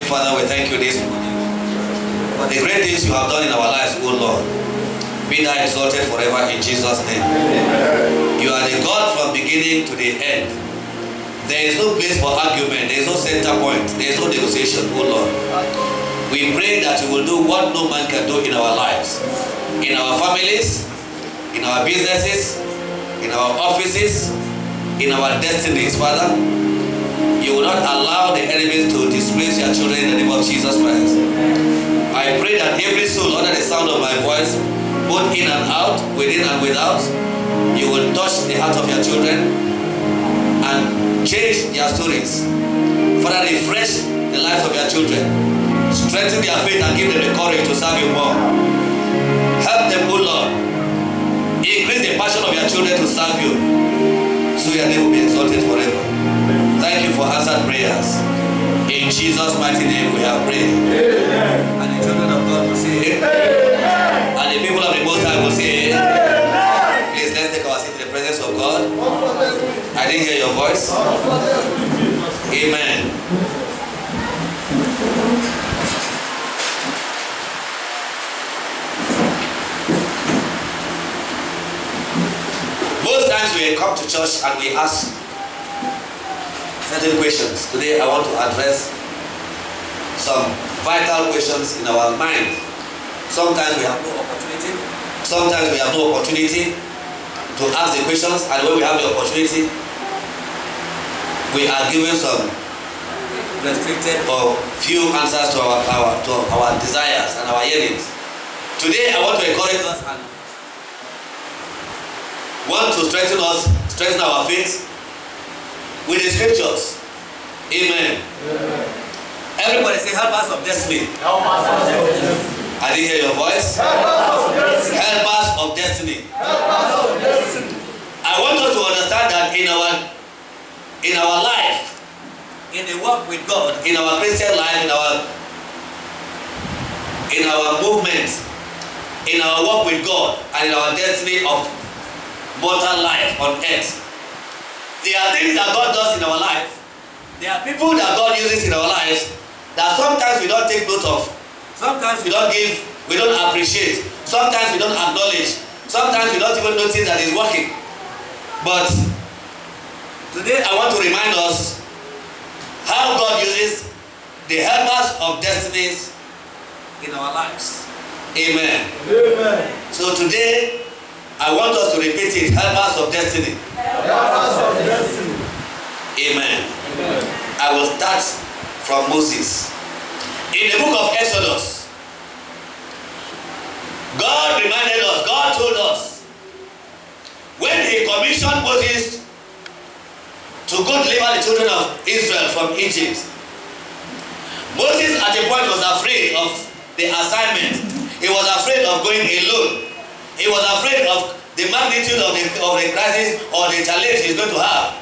Father, we thank you this morning for the great things you have done in our lives, O Lord. Be thou exalted forever in Jesus' name. Amen. You are the God from beginning to the end. There is no place for argument. There is no center point. There is no negotiation, O Lord. We pray that you will do what no man can do in our lives, in our families, in our businesses, in our offices, in our destinies, Father. You will not allow the enemies to disgrace your children in the name of Jesus Christ. I pray that every soul under the sound of my voice, both in and out, within and without, you will touch the heart of your children and change their stories. Father, refresh the lives of your children. Strengthen their faith and give them the courage to serve you more. Help them, O Lord. Increase the passion of your children to serve you, so your name will be exalted forever. Thank you for answered prayers. In Jesus' mighty name we have prayed. Amen. And the children of God will say, Amen. And the people of the Most High will say, Amen. Please, let's take our seat in the presence of God. I didn't hear your voice. Amen. Most times we come to church and we ask certain questions. Today I want to address some vital questions in our mind. Sometimes we have no opportunity. Sometimes we have no opportunity to ask the questions, and when we have the opportunity, we are given some restricted or few answers to our desires and our yearnings. Today I want to encourage us and want to strengthen our faith with the scriptures. Amen. Amen. Everybody say, help us of destiny. Help us of destiny. I didn't hear your voice. Help us of destiny. Help us of destiny. Help us of destiny. I want us to understand that in our life, in the walk with God, in our Christian life, in our movement, in our walk with God, and in our destiny of mortal life on earth, there are things that God does in our life. There are people that God uses in our lives that sometimes we don't take note of. Sometimes we don't give, we don't appreciate. Sometimes we don't acknowledge. Sometimes we don't even notice that it's working. But today I want to remind us how God uses the helpers of destinies in our lives. Amen. Amen. So today I want us to repeat it. Helpers of destiny. Helpers of destiny. Amen. Amen. I will start from Moses. In the book of Exodus, God reminded us, God told us, when he commissioned Moses to go deliver the children of Israel from Egypt, Moses at a point was afraid of the assignment. He was afraid of going alone. He was afraid of the magnitude of the crisis or the challenge he's going to have.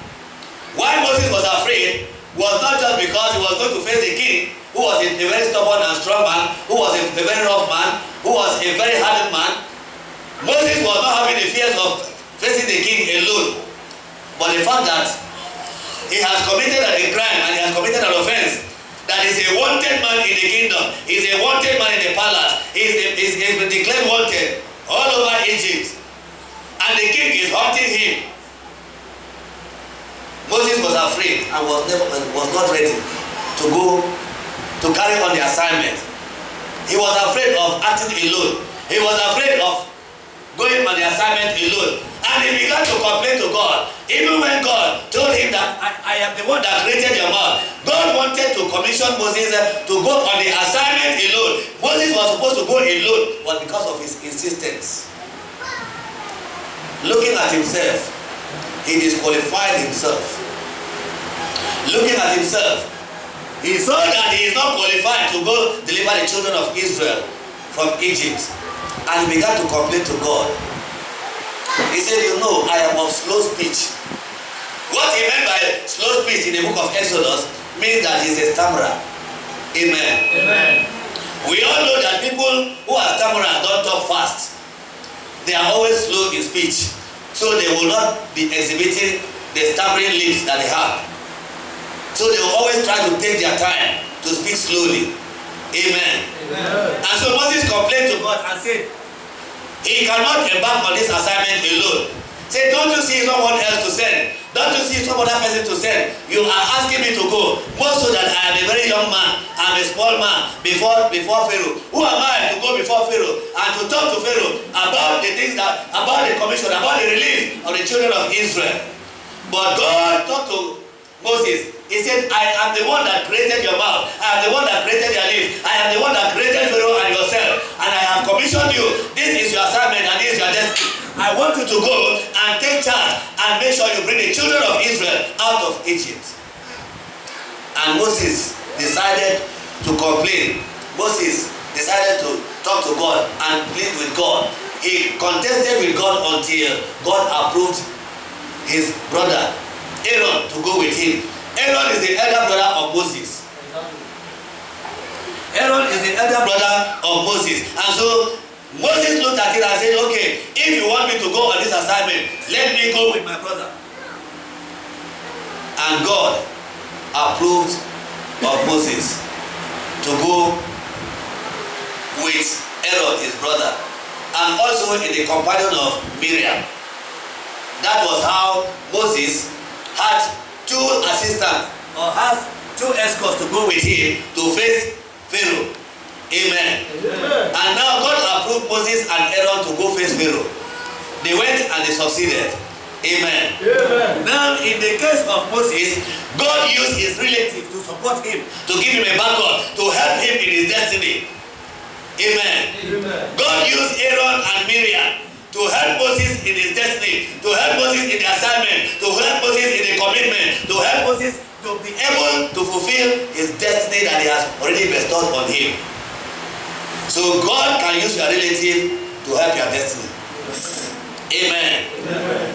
Why Moses was afraid was not just because he was going to face the king, who was a very stubborn and strong man, who was a very rough man, who was a very hardened man. Moses was not having the fears of facing the king alone, but the fact that he has committed a crime and he has committed an offense, that is a wanted man in the kingdom, is a wanted man in the palace, he's been declared wanted all over Egypt, and the king is hunting him. Moses was afraid and was not ready to go to carry on the assignment. He was afraid of acting alone. He was afraid of going on the assignment alone. And he began to complain to God. Even when God told him that I am the one that created your mouth. God wanted to commission Moses to go on the assignment alone. Moses was supposed to go alone, but because of his insistence, looking at himself, he disqualified himself. Looking at himself, he saw that he is not qualified to go deliver the children of Israel from Egypt. And he began to complain to God. He said, you know, I am of slow speech. What he meant by slow speech in the book of Exodus means that he's a stammerer. Amen. Amen. We all know that people who are stammerers don't talk fast. They are always slow in speech. So they will not be exhibiting the stammering lips that they have. So they will always try to take their time to to speak slowly. Amen. And so Moses complained to God and said, he cannot embark on this assignment alone. Say, don't you see someone else to send? Don't you see some other person to send? You are asking me to go. More so that I am a very young man. I am a small man before Pharaoh. Who am I to go before Pharaoh and to talk to Pharaoh about the things about the commission, about the release of the children of Israel? But God talked to Moses. He said, I am the one that created your mouth. I am the one that created your lips. I am the one that created Pharaoh and yourself. And I have commissioned you. This is your assignment and this is your destiny. I want you to go and take charge and make sure you bring the children of Israel out of Egypt. And Moses decided to complain. Moses decided to talk to God and plead with God. He contested with God until God approved his brother Aaron to go with him. Aaron is the elder brother of Moses. Aaron is the elder brother of Moses. And so Moses looked at it and said, okay, if you want me to go on this assignment, let me go with my brother. And God approved of Moses to go with Aaron, his brother, and also in the companion of Miriam. That was how Moses had two assistants, or has two escorts to go with him to face Pharaoh. Amen. And now God approved Moses and Aaron to go face Pharaoh. They went and they succeeded. Amen. Now in the case of Moses, God used his relatives to support him, to give him a backup, to help him in his destiny. Amen. God used Aaron and Miriam to help Moses in his destiny, to help Moses in the assignment, to help Moses in the commitment, to help Moses to be able to fulfill his destiny that he has already bestowed on him. So God can use your relative to help your destiny. Amen.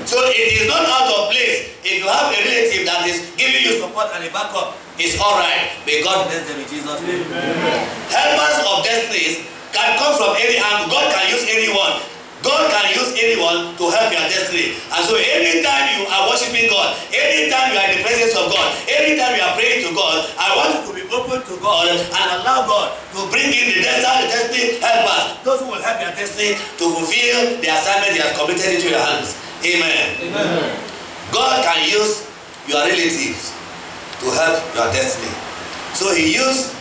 So it is not out of place. If you have a relative that is giving you support and a backup, it's alright. May God bless them in Jesus' name. Helpers of destinies can come from any angle. God can use anyone. God can use anyone to help your destiny. And so anytime you are worshiping God, anytime you are in the presence of God, anytime you are praying to God, I want you to be open to God and allow God to bring in the destiny helpers, those who will help your destiny to fulfill the assignment He has committed into your hands. Amen. God can use your relatives to help your destiny. So He used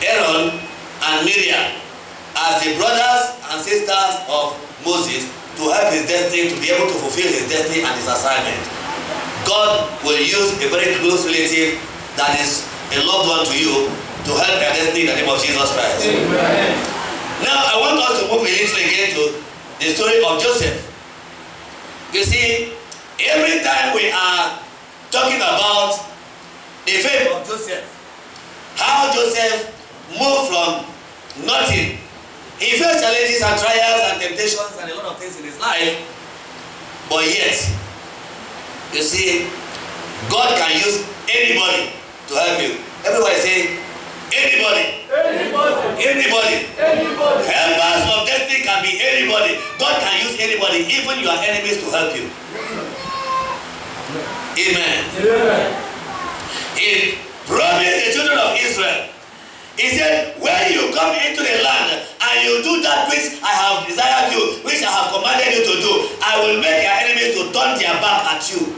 Aaron and Miriam as the brothers and sisters of Moses to help his destiny, to be able to fulfill his destiny and his assignment. God will use a very close relative that is a loved one to you to help your destiny in the name of Jesus Christ. Amen. Now I want us to move a little again to the story of Joseph. You see, every time we are talking about the faith of Joseph, how Joseph moved from nothing. He faced challenges and trials and temptations and a lot of things in his life. But yet, you see, God can use anybody to help you. Everybody say, anybody. Anybody. Helpers of destiny can be anybody. God can use anybody, even your enemies, to help you. Amen. He promised the children of Israel. He said, when you come into the land and you do that which I have desired you, which I have commanded you to do, I will make your enemies to turn their back at you.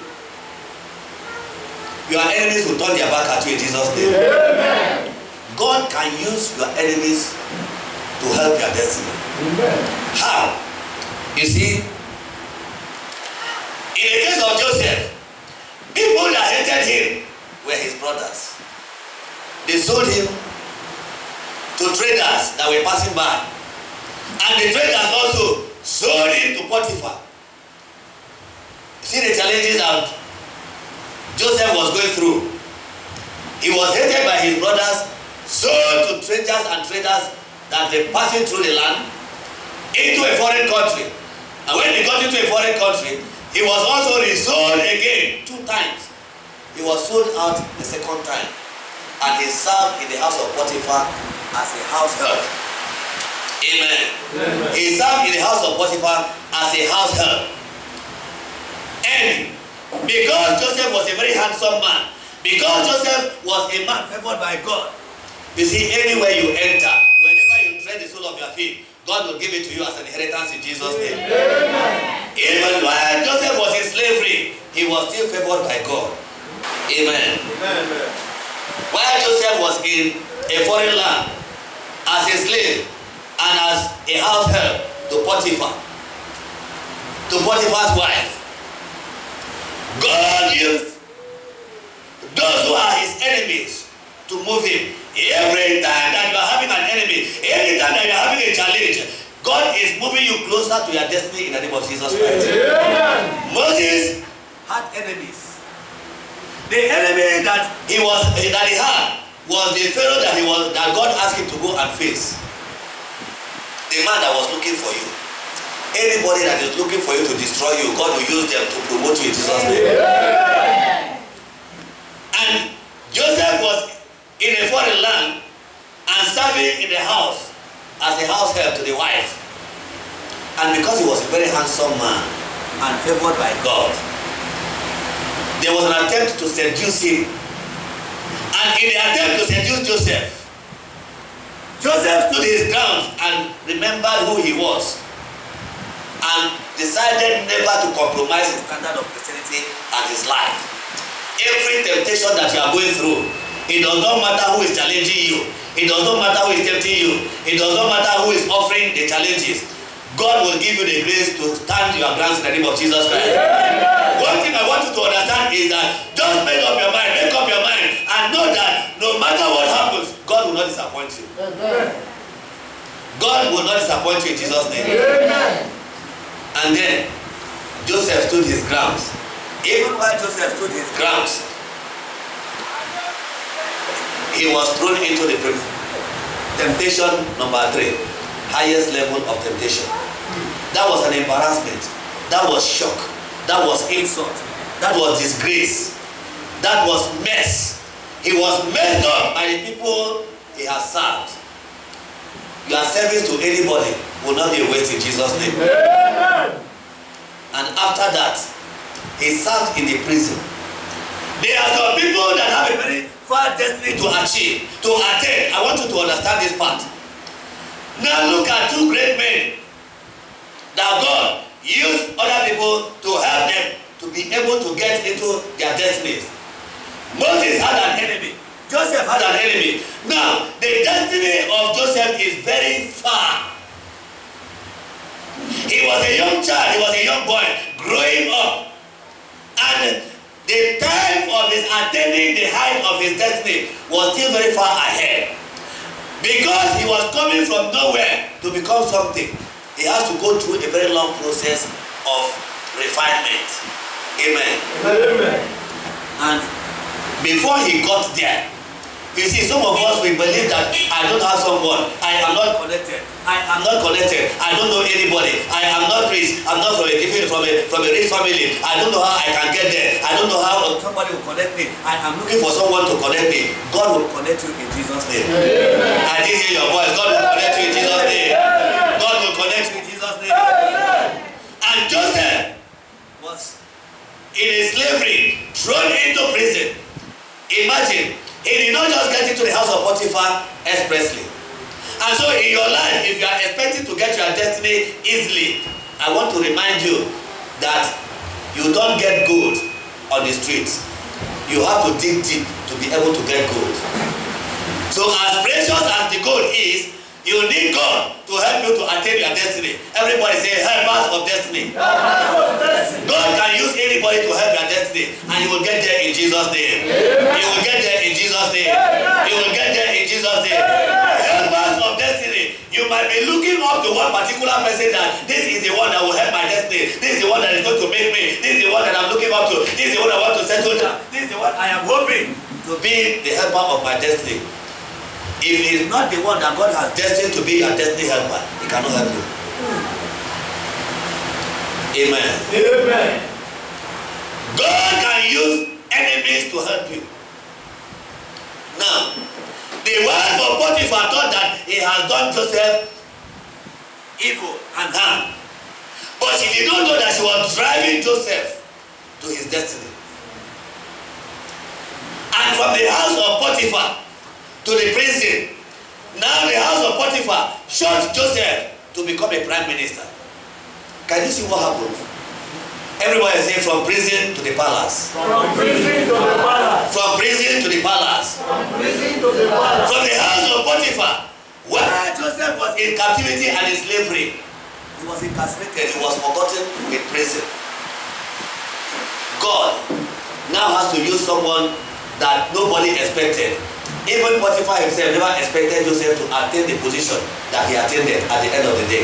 Your enemies will turn their back at you in Jesus' name. Amen. God can use your enemies to help your destiny. Amen. How? You see, in the case of Joseph, people that hated him were his brothers. They sold him to traders that were passing by, and the traders also sold him to Potiphar. See the challenges that Joseph was going through. He was hated by his brothers, sold to strangers and traders that were passing through the land into a foreign country. And when he got into a foreign country, he was also resold again 2 times. He was sold out the second time, and he served in the house of Potiphar as a house help. Amen. He served in the house of Potiphar as a house help. And because Joseph was a very handsome man, because Joseph was a man favored by God, You see, anywhere you enter, whenever you tread the sole of your feet, God will give it to you as an inheritance in Jesus' name. Amen. Even while Joseph was in slavery, he was still favored by God. Amen. Amen. While Joseph was in a foreign land as a slave and as a house help to Potiphar's wife, God used those who are his enemies to move him. Every time that you are having an enemy, every time that you are having a challenge, God is moving you closer to your destiny in the name of Jesus Christ. Yeah. Moses had enemies. The enemy that he had was the Pharaoh that God asked him to go and face. The man that was looking for you. Anybody that is looking for you to destroy you, God will use them to promote you in Jesus' name. Yeah. And Joseph was in a foreign land and serving in the house as a house help to the wife. And because he was a very handsome man and favored by God, there was an attempt to seduce him. And in the attempt to seduce Joseph stood his ground and remembered who he was and decided never to compromise his standard of Christianity and his life. Every temptation that you are going through, it does not matter who is challenging you. It does not matter who is tempting you. It does not matter who is offering the challenges. God will give you the grace to stand your ground in the name of Jesus Christ. Yeah. One thing I want you to understand is that just make up your mind and know that no matter what happens, God will not disappoint you. Amen. God will not disappoint you in Jesus' name. Amen. And then Joseph stood his grounds. Even while Joseph stood his grounds, he was thrown into the prison. Temptation number 3, highest level of temptation. That was an embarrassment. That was shock. That was insult. That was disgrace. That was mess. He was messed up by the people he has served. Your service to anybody will not be a waste in Jesus' name. Amen. And after that, he served in the prison. There are some people that have a very far destiny to achieve, to attain. I want you to understand this part. Now look at 2 great men that God used other people to help them to be able to get into their destinies. Moses had an enemy. Joseph had an enemy. Now, the destiny of Joseph is very far. He was a young child, he was a young boy growing up. And the time of his attaining the height of his destiny was still very far ahead. Because he was coming from nowhere to become something, he has to go through a very long process of refinement. Amen. Amen. And before he got there, you see, some of us, we believe that I don't have someone, I am not connected, I don't know anybody, I am not rich, I'm not from a rich family, I don't know how I can get there, I don't know how somebody will connect me, I am looking for someone to connect me. God will connect you in Jesus' name. Amen. I didn't hear your voice. God will connect you in Jesus' name. God will connect you in Jesus' name. And Joseph was in slavery, thrown into prison. Imagine, he did not just get into the house of Potiphar expressly. And so in your life, if you are expecting to get your destiny easily, I want to remind you that you don't get gold on the streets. You have to dig deep to be able to get gold. So as precious as the gold is, you need God to help you to attain your destiny. Everybody say, helpers of destiny. God can use anybody to help your destiny, and you will get there in Jesus' name. You will get there in Jesus' name. You will get there in Jesus' name. Helpers of destiny. You might be looking up to one particular person that this is the one that will help my destiny. This is the one that is going to make me. This is the one that I'm looking up to. This is the one I want to settle down. This is the one I am hoping to be the helper of my destiny. If he is not the one that God has destined to be your destiny helper, he cannot help you. Amen. Amen. God can use enemies to help you. Now, the wife of Potiphar thought that he has done Joseph evil and harm. But she did not know that she was driving Joseph to his destiny. And from the house of Potiphar, to the prison. Now the house of Potiphar chose Joseph to become a prime minister. Can you see what happened? Everybody say from prison to the palace. From prison to the palace. From prison to the palace. From prison to the palace. From the house of Potiphar, where Joseph was in captivity and in slavery, he was incarcerated, he was forgotten in prison. God now has to use someone that nobody expected. Even Potiphar himself never expected Joseph to attain the position that he attained at the end of the day.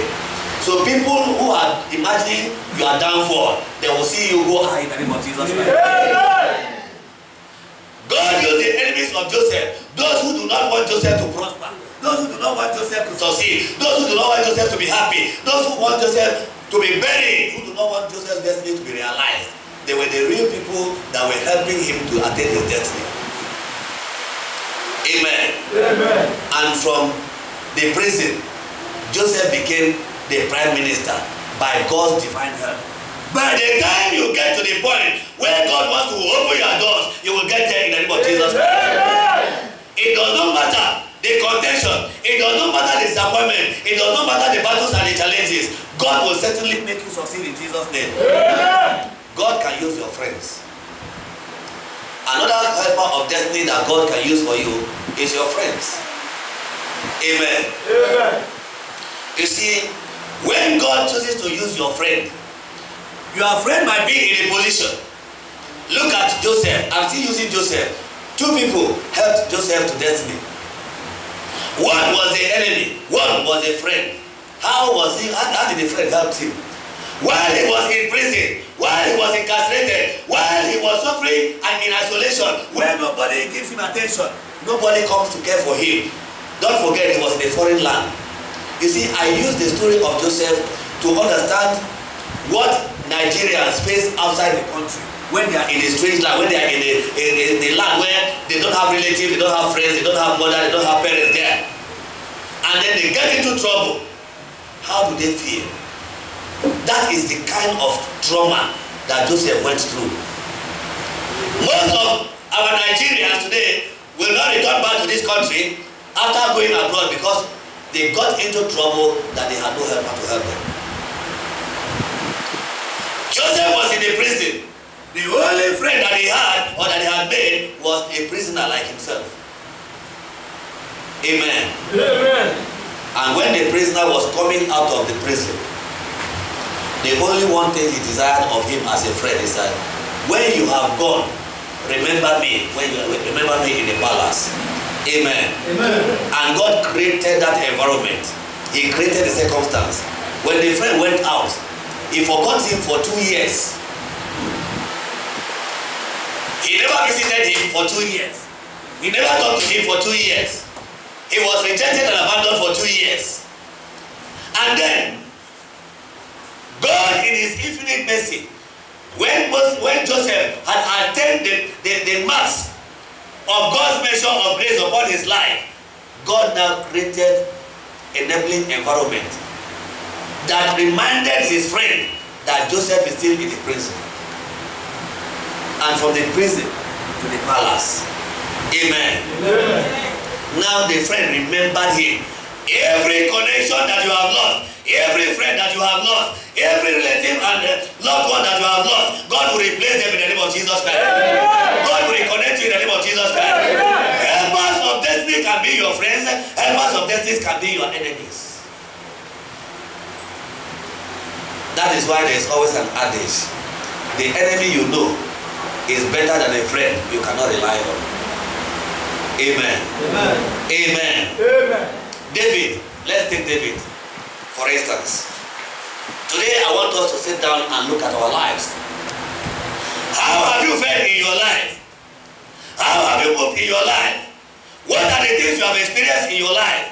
So people who are imagining your downfall, they will see you go high in the name of Jesus Christ. God used the enemies of Joseph, those who do not want Joseph to prosper, those who do not want Joseph to succeed, those who do not want Joseph to be happy, those who want Joseph to be buried, who do not want Joseph's destiny to be realized. They were the real people that were helping him to attain his destiny. Amen. Amen. And from the prison, Joseph became the prime minister by God's divine help. By the time you get to the point where God wants to open your doors, you will get there in the name of Jesus Christ. It does not matter the contention, it does not matter the disappointment, it does not matter the battles and the challenges. God will certainly make you succeed in Jesus' name. God can use your friends. Another helper of destiny that God can use for you is your friends. Amen. Amen. You see, when God chooses to use your friend might be in a position. Look at Joseph. I'm still using Joseph. Two people helped Joseph to destiny. One was the enemy, one was a friend. How did the friend help him? While he was in prison, while he was incarcerated, while he was suffering and in isolation, where nobody gives him attention, nobody comes to care for him. Don't forget, he was in a foreign land. You see, I use the story of Joseph to understand what Nigerians face outside the country when they are in a strange land, when they are in a land where they don't have relatives, they don't have friends, they don't have mother, they don't have parents there. And then they get into trouble. How do they feel? That is the kind of trauma that Joseph went through. Most of our Nigerians today will not return back to this country after going abroad because they got into trouble that they had no helper to help them. Joseph was in a prison. The only friend that he had or that he had made was a prisoner like himself. Amen. Amen. And when the prisoner was coming out of the prison, the only one thing he desired of him as a friend is that when you have gone, remember me in the palace. Amen. Amen. And God created that environment. He created the circumstance. When the friend went out, he forgot him for 2 years. He never visited him for 2 years. He never talked to him for 2 years. He was rejected and abandoned for 2 years. And then God in his infinite mercy, when Joseph had attained the marks of God's measure of grace upon his life, God now created an enabling environment that reminded his friend that Joseph is still in the prison. And from the prison to the palace. Amen. Amen. Now the friend remembered him. Every connection that you have lost, every friend that you have lost, every relative and loved one that you have lost, God will replace them in the name of Jesus Christ. God will reconnect you in the name of Jesus Christ. Helpers of destiny can be your friends. Helpers of destiny can be your enemies. That is why there is always an adage. The enemy you know is better than a friend you cannot rely on. Amen. Amen. Amen. Amen. David, let's take David for instance. Today I want us to sit down and look at our lives. How have you fared in your life? How have you moved in your life? What are the things you have experienced in your life?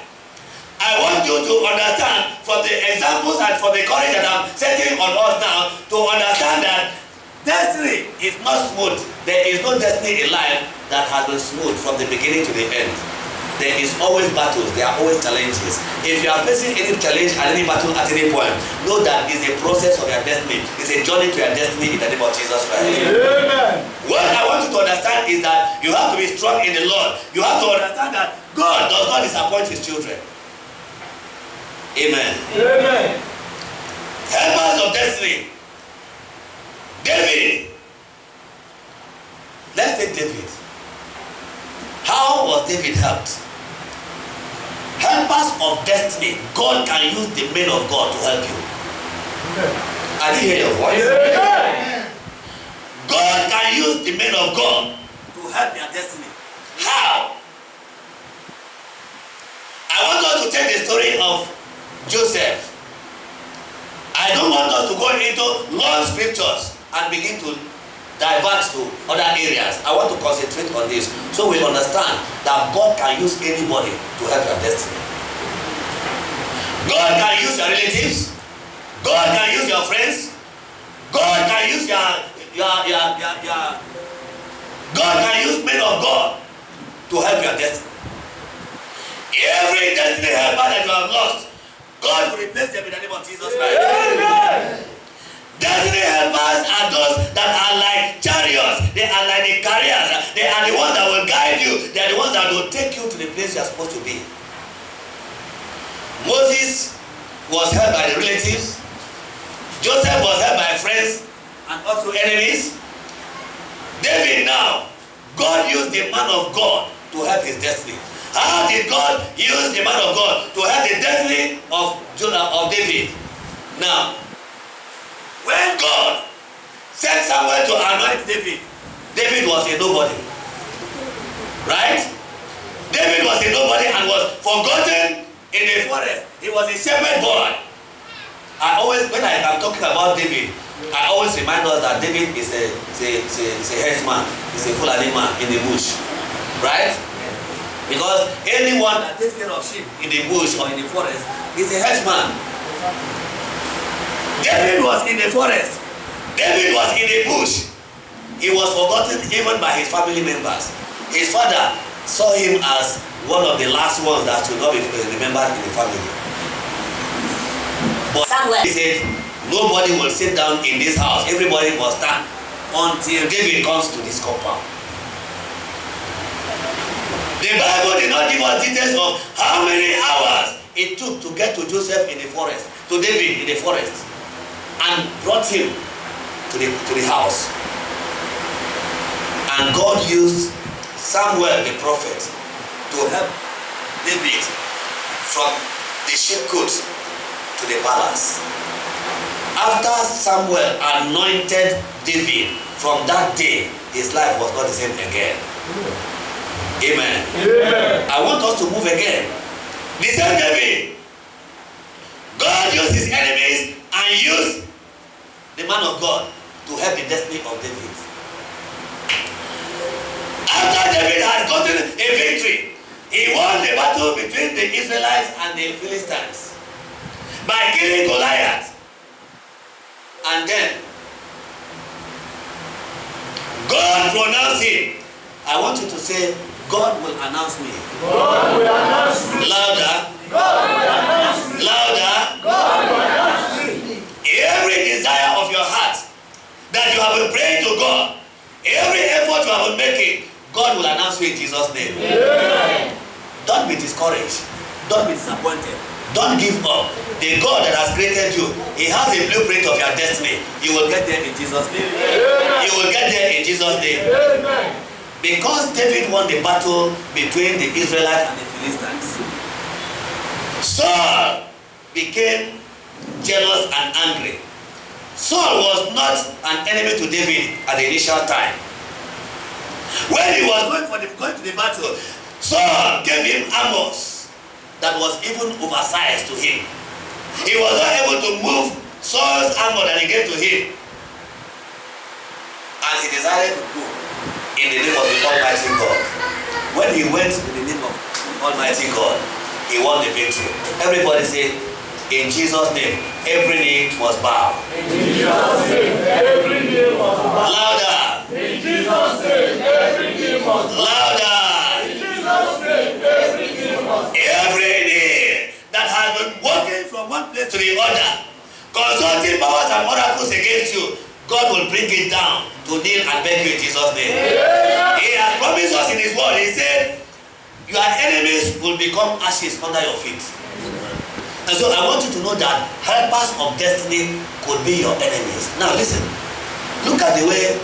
I want you to understand from the examples and from the courage that I'm setting on us now to understand that destiny is not smooth. There is no destiny in life that has been smooth from the beginning to the end. There is always battles, there are always challenges. If you are facing any challenge and any battle at any point, know that it's a process of your destiny. It's a journey to your destiny in the name of Jesus Christ. Amen. What I want you to understand is that you have to be strong in the Lord. You have to understand that God does not disappoint his children. Amen. Amen. Helpers of destiny. David. Let's take David. How was David helped? Helpers of destiny. God can use the men of God to help you. I didn't hear your voice. Amen. God can use the men of God to help their destiny. How? I want us to take the story of Joseph. I don't want us to go into long scriptures and begin to divert to other areas. I want to concentrate on this so we understand that God can use anybody to help your destiny. God can use your relatives. God can use your friends. God can use God can use men of God to help your destiny. Every destiny helper that you have lost, God will replace them in the name of Jesus Christ. Amen. Destiny helpers are those that are like chariots. They are like the carriers. They are the ones that will guide you. They are the ones that will take you to the place you are supposed to be. Moses was helped by the relatives. Joseph was helped by friends and also enemies. David now, God used the man of God to help his destiny. How did God use the man of God to help the destiny of David? Now, when God sent someone to anoint David, David was a nobody. Right? David was a nobody and was forgotten in the forest. He was a shepherd boy. When I am talking about David, I always remind us that David is a herdsman, is a Fulani man in the bush. Right? Because anyone that takes care of sheep in the bush or in the forest is a herdsman. David was in the forest. David was in the bush. He was forgotten even by his family members. His father saw him as one of the last ones that should not be remembered in the family. But he said, nobody will sit down in this house. Everybody must stand until David comes to this compound. The Bible did not give us details of how many hours it took to get to Joseph in the forest, to David in the forest, and brought him to the house. And God used Samuel the prophet to help David from the sheepcote to the palace. After Samuel anointed David, from that day his life was not the same again. Amen. Amen. I want us to move again. The same David, God used his enemies and used the man of God to help the destiny of David. After David has gotten a victory, he won the battle between the Israelites and the Philistines by killing Goliath. And then God pronounced him. I want you to say, God will announce me. God will announce me. Louder. God will announce me. Louder. God will announce me. Every desire of your heart that you have been praying to God, every effort you have been making, God will announce you in Jesus' name. Amen. Don't be discouraged. Don't be disappointed. Don't give up. The God that has created you, he has a blueprint of your destiny. You will get there in Jesus' name. Amen. You will get there in Jesus' name. Amen. Because David won the battle between the Israelites and the Philistines, Saul became jealous and angry. Saul was not an enemy to David at the initial time. When he was going to the battle, Saul gave him armor that was even oversized to him. He was not able to move Saul's armor that he gave to him. And he decided to go in the name of the Almighty God. When he went in the name of Almighty God, he won the victory. Everybody say, in Jesus' name, every knee must bow. In Jesus' name, every knee must bow. Louder. In Jesus' name, every knee must bow. Louder. In Jesus' name, every knee must bow. Every knee that has been walking from one place to the other, consulting powers and oracles against you, God will bring it down to kneel and beg you in Jesus' name. Amen. He has promised us in his word. He said, your enemies will become ashes under your feet. And so I want you to know that helpers of destiny could be your enemies. Now listen, look at the way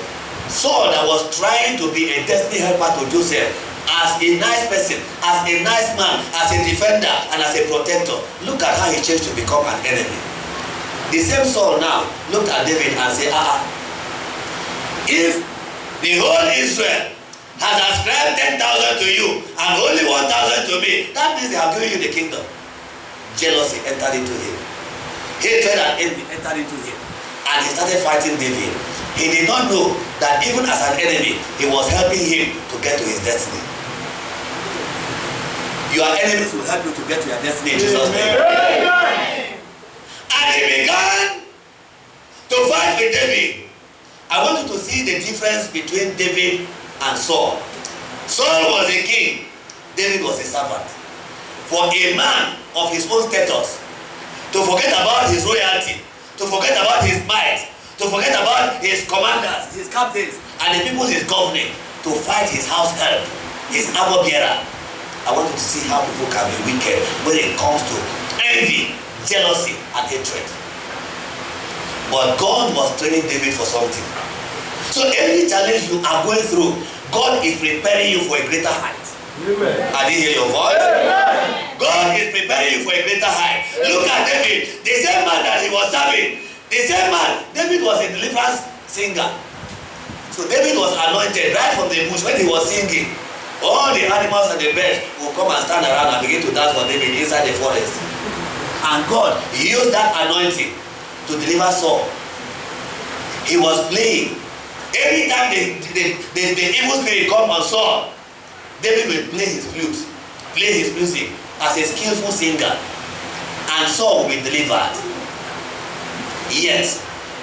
Saul that was trying to be a destiny helper to Joseph, as a nice person, as a nice man, as a defender, and as a protector. Look at how he changed to become an enemy. The same Saul now looked at David and said, if the whole Israel has ascribed 10,000 to you and only 1,000 to me, that means they have given you the kingdom. Jealousy entered into him. Hatred and envy entered into him. And he started fighting David. He did not know that even as an enemy, he was helping him to get to his destiny. Your enemies will help you to get to your destiny in Jesus' name. And he began to fight with David. I want you to see the difference between David and Saul. Saul was a king, David was a servant. For a man of his own status to forget about his royalty, to forget about his might, to forget about his commanders, his captains, and the people he's governing, to fight his house help, his armor bearer. I want you to see how people can be wicked when it comes to envy, jealousy, and hatred. But God was training David for something. So every challenge you are going through, God is preparing you for a greater height. Amen. I didn't hear your voice. Amen. God is preparing you for a greater height. Amen. Look at David, the same man that he was serving. The same man, David was a deliverance singer. So David was anointed right from the bush when he was singing. All the animals and the birds will come and stand around and begin to dance for David inside the forest. And God used that anointing to deliver Saul. He was playing. Every time the evil spirit come on Saul, David will play his flute, play his music as a skillful singer, and Saul will be delivered. Yet,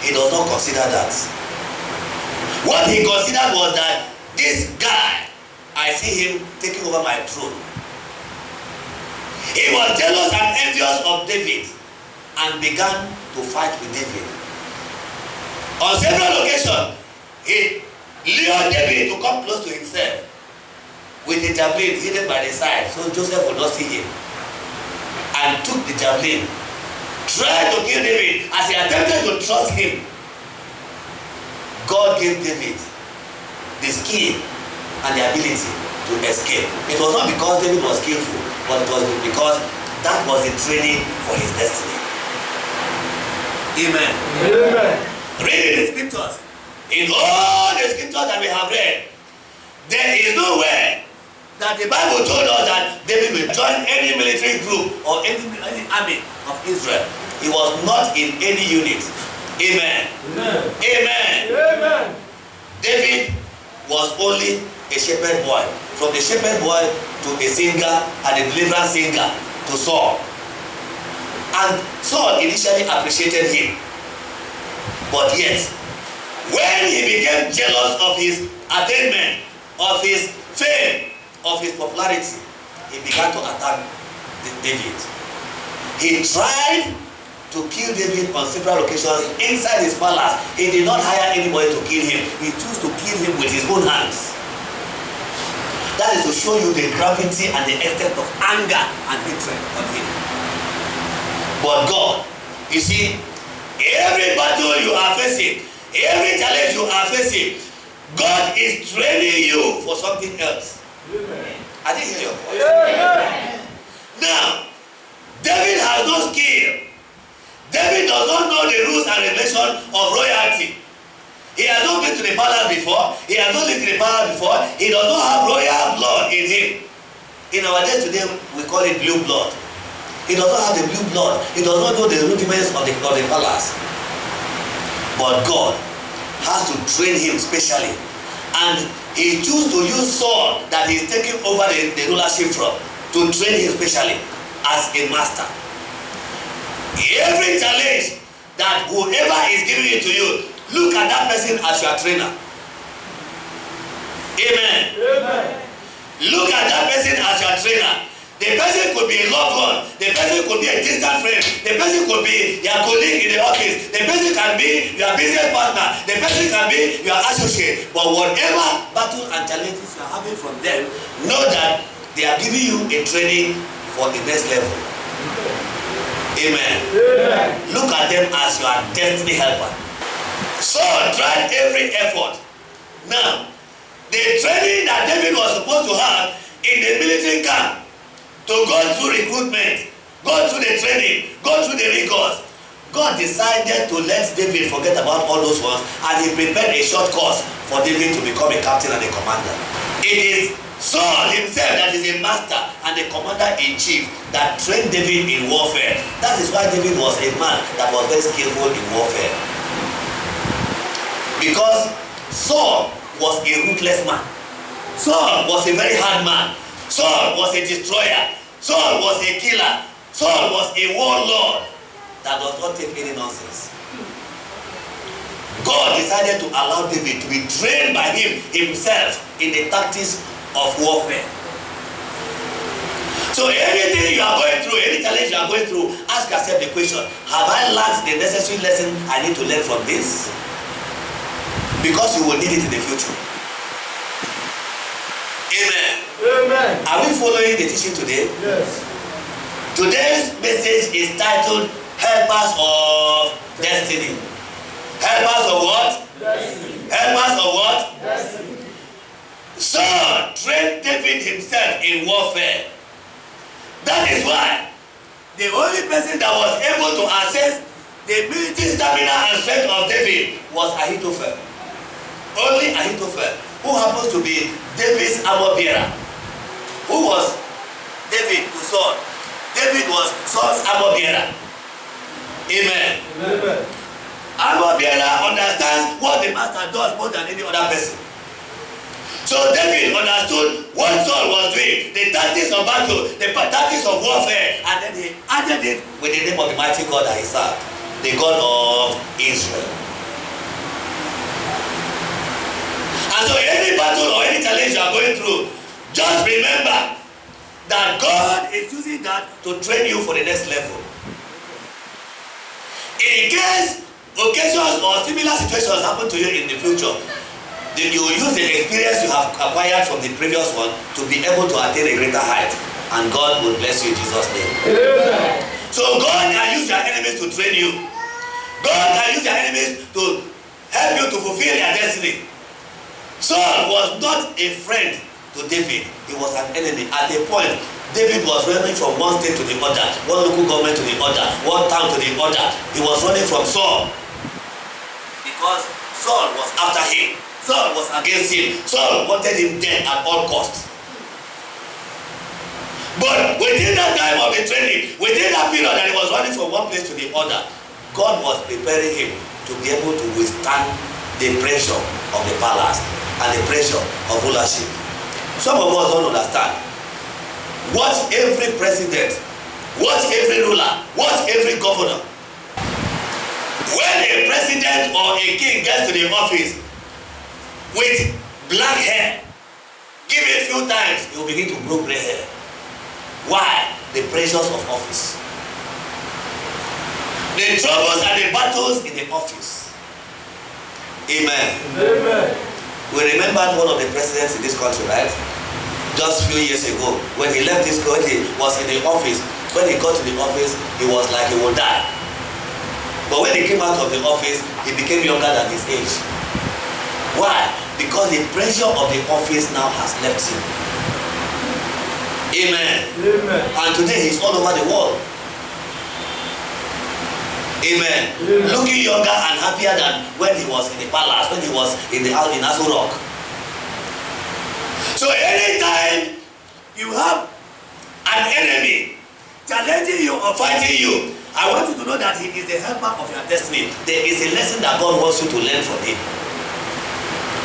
he does not consider that. What he considered was that this guy, I see him taking over my throne. He was jealous and envious of David and began to fight with David. On several occasions, he lured David to come close to himself with a javelin hidden by the side so Joseph would not see him, and took the javelin, tried to kill David. As he attempted to trust him, God gave David the skill and the ability to escape. It was not because David was skillful, but it was because that was the training for his destiny. Amen. Amen. Read the scriptures. In all the scriptures that we have read, there is no way that the Bible told us that David will join any military group or any army of Israel. He was not in any unit. Amen. Amen. Amen. Amen. David was only a shepherd boy. From the shepherd boy to a singer and a deliverance singer to Saul. And Saul initially appreciated him. But yet, when he became jealous of his attainment, of his fame, of his popularity, he began to attack David. He tried to kill David on several occasions inside his palace. He did not hire anybody to kill him. He chose to kill him with his own hands. That is to show you the gravity and the extent of anger and hatred of him. But God, you see, every battle you are facing, every challenge you are facing, God is training you for something else. Amen. I didn't hear your voice. Amen. Now, David has no skill. David does not know the rules and regulations of royalty. He has not been to the palace before. He has not lived in the palace before. He does not have royal blood in him. In our days today, we call it blue blood. He does not have the blue blood. He does not know the rudiments of the palace. But God has to train him specially. And he chose to use Saul that he is taking over the rulership from to train him specially as a master. Every challenge that whoever is giving it to you, look at that person as your trainer. Amen. Amen. Look at that person as your trainer. The person could be a loved one. The person could be a distant friend. The person could be your colleague in the office. The person can be your business partner. The person can be your associate. But whatever battle and challenges you are having from them, know that They are giving you a training for the next level. Amen. Amen. Look at them as your destiny helper. Saul tried every effort. Now, the training that David was supposed to have in the military camp, to go through recruitment, go through the training, go through the rigors, God decided to let David forget about all those ones, and he prepared a short course for David to become a captain and a commander. It is Saul himself that is a master and a commander-in-chief that trained David in warfare. That is why David was a man that was very skillful in warfare. Because Saul was a ruthless man. Saul was a very hard man. Saul was a destroyer. Saul was a killer. Saul was a warlord that does not take any nonsense. God decided to allow David to be trained by himself in the tactics of warfare. So anything you are going through, any challenge you are going through, ask yourself the question, have I learned the necessary lesson I need to learn from this? Because you will need it in the future. Amen. Amen. Are we following the teaching today? Yes. Today's message is titled Helpers of Destiny. Helpers of what? Destiny. Helpers of what? Destiny. Saul trained David himself in warfare. That is why the only person that was able to assess the military stamina and strength of David was Ahithophel. Only Ahithophel, who happens to be David's armor bearer. Who was David to Saul? David was Saul's armor bearer. Amen. Amen. Armor bearer understands what the master does more than any other person. So David understood what Saul was doing, the tactics of battle, the tactics of warfare, and then he added it with the name of the mighty God that he served, the God of Israel. And so any battle or any challenge you are going through, just remember that God is using that to train you for the next level. In case occasions or similar situations happen to you in the future, then you will use the experience you have acquired from the previous one to be able to attain a greater height, and God will bless you in Jesus' name. Amen. So God can use your enemies to train you. God can use your enemies to help you to fulfill your destiny. Saul was not a friend to David. He was an enemy. At a point, David was running from one state to the other, one local government to the other, one town to the other. He was running from Saul because Saul was after him. Saul was against him. Saul wanted him dead at all costs. But within that time of the training, within that period that he was running from one place to the other, God was preparing him to be able to withstand the pressure of the palace and the pressure of rulership. Some of us don't understand. Watch every president, watch every ruler, watch every governor. When a president or a king gets to the office with black hair, give it a few times, he will begin to grow gray hair. Why? The pressures of office. The troubles and the battles in the office. Amen. Amen. We remembered one of the presidents in this country, right? Just a few years ago, when he left this country, he was in the office. When he got to the office, he was like he would die. But when he came out of the office, he became younger than his age. Why? Because the pressure of the office now has left him. Amen. Amen. And today he's all over the world. Amen. Amen. Looking younger and happier than when he was in the palace, when he was in Aso Rock. So anytime you have an enemy challenging you or fighting you, I want you to know that he is the helper of your destiny. There is a lesson that God wants you to learn from him.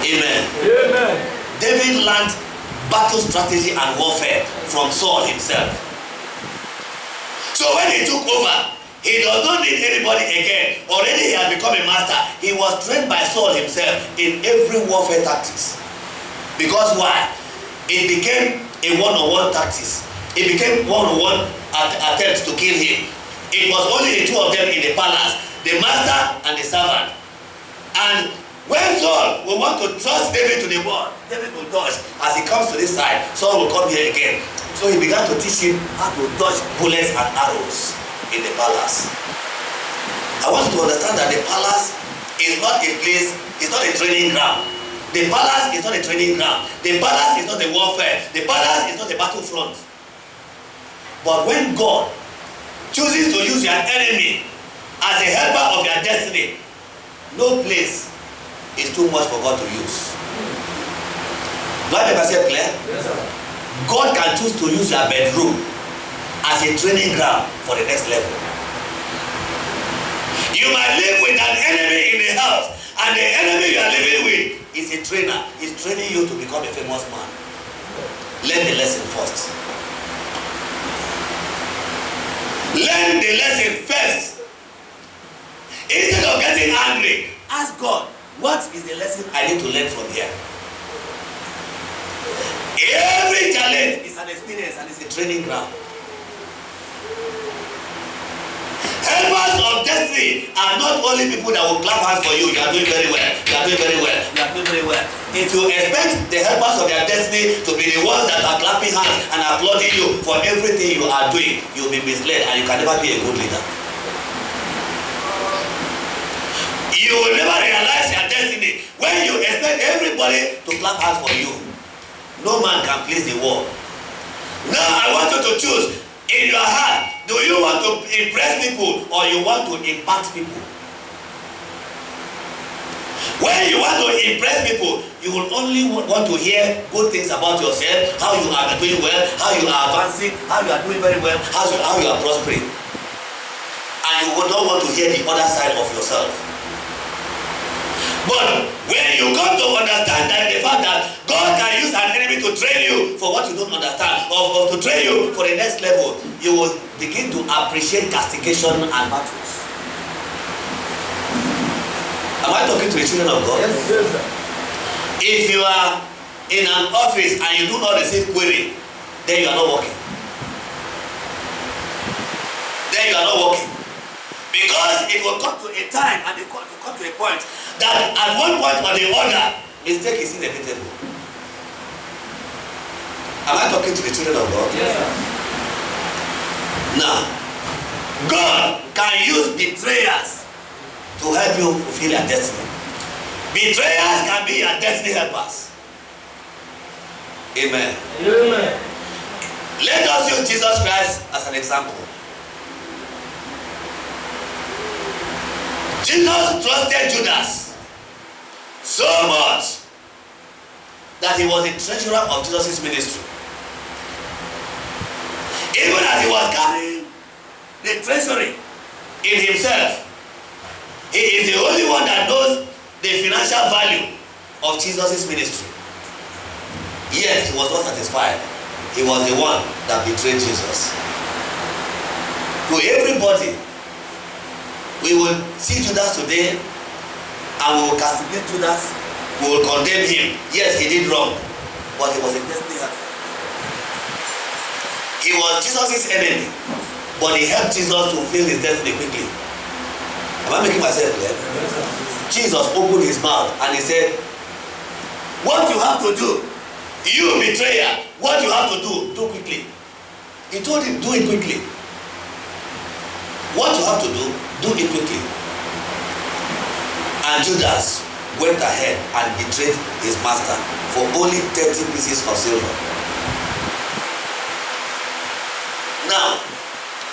Amen. Amen. David learned battle strategy and warfare from Saul himself. So when he took over, he does not need anybody again. Already he has become a master. He was trained by Saul himself in every warfare tactics. Because why? It became a one-on-one tactics. It became one-on-one attempts to kill him. It was only the two of them in the palace, the master and the servant. And when Saul will want to thrust David to the wall, David will dodge. As he comes to this side, Saul will come here again. So he began to teach him how to dodge bullets and arrows in the palace. I want you to understand that the palace is not a place, it's not a training ground. The palace is not a training ground. The palace is not a warfare. The palace is not a battlefront. But when God chooses to use your enemy as a helper of your destiny, no place is too much for God to use. Do I make myself clear? Yes, sir. God can choose to use your bedroom as a training ground for the next level. You might live with an enemy in the house, and the enemy you are living with is a trainer. He's training you to become a famous man. Learn the lesson first. Learn the lesson first. Instead of getting angry, ask God, what is the lesson I need to learn from here? Every challenge is an experience and it's a training ground. Helpers of destiny are not only people that will clap hands for you. You are doing very well. You are doing very well. You are doing very well. If you expect the helpers of your destiny to be the ones that are clapping hands and applauding you for everything you are doing, you will be misled and you can never be a good leader. You will never realize your destiny when you expect everybody to clap hands for you. No man can please the world. Now I want you to choose in your heart. Do you want to impress people or you want to impact people? When you want to impress people, you will only want to hear good things about yourself, how you are doing well, how you are advancing, how you are doing very well, how you are prospering. And you will not want to hear the other side of yourself. But when you come to understand that the fact that God can use an enemy to train you for what you don't understand, or to train you for the next level, you will begin to appreciate castigation and battles. Am I talking to the children of God? Yes, sir. If you are in an office and you do not receive query, then you are not working. Then you are not working. Because it will come to a time and it will come to a point that at one point or the other, mistake is inevitable. Am I talking to the children of God? Yes, sir. Now, God can use betrayers to help you fulfill your destiny. Betrayers can be your destiny helpers. Amen. Amen. Let us use Jesus Christ as an example. Jesus trusted Judas so much that he was the treasurer of Jesus' ministry. Even as he was carrying the treasury in himself, he is the only one that knows the financial value of Jesus' ministry. Yet he was not satisfied. He was the one that betrayed Jesus. To everybody, we will see Judas today and we will castigate Judas. We will condemn him. Yes, he did wrong, but he was a destiny helper. He was Jesus' enemy, but he helped Jesus to fulfill his destiny quickly. Am I making myself clear? Yes, Jesus opened his mouth and he said, what you have to do, you betrayer, what you have to do quickly. He told him, do it quickly. What you have to do it quickly. And Judas went ahead and betrayed his master for only 30 pieces of silver. Now,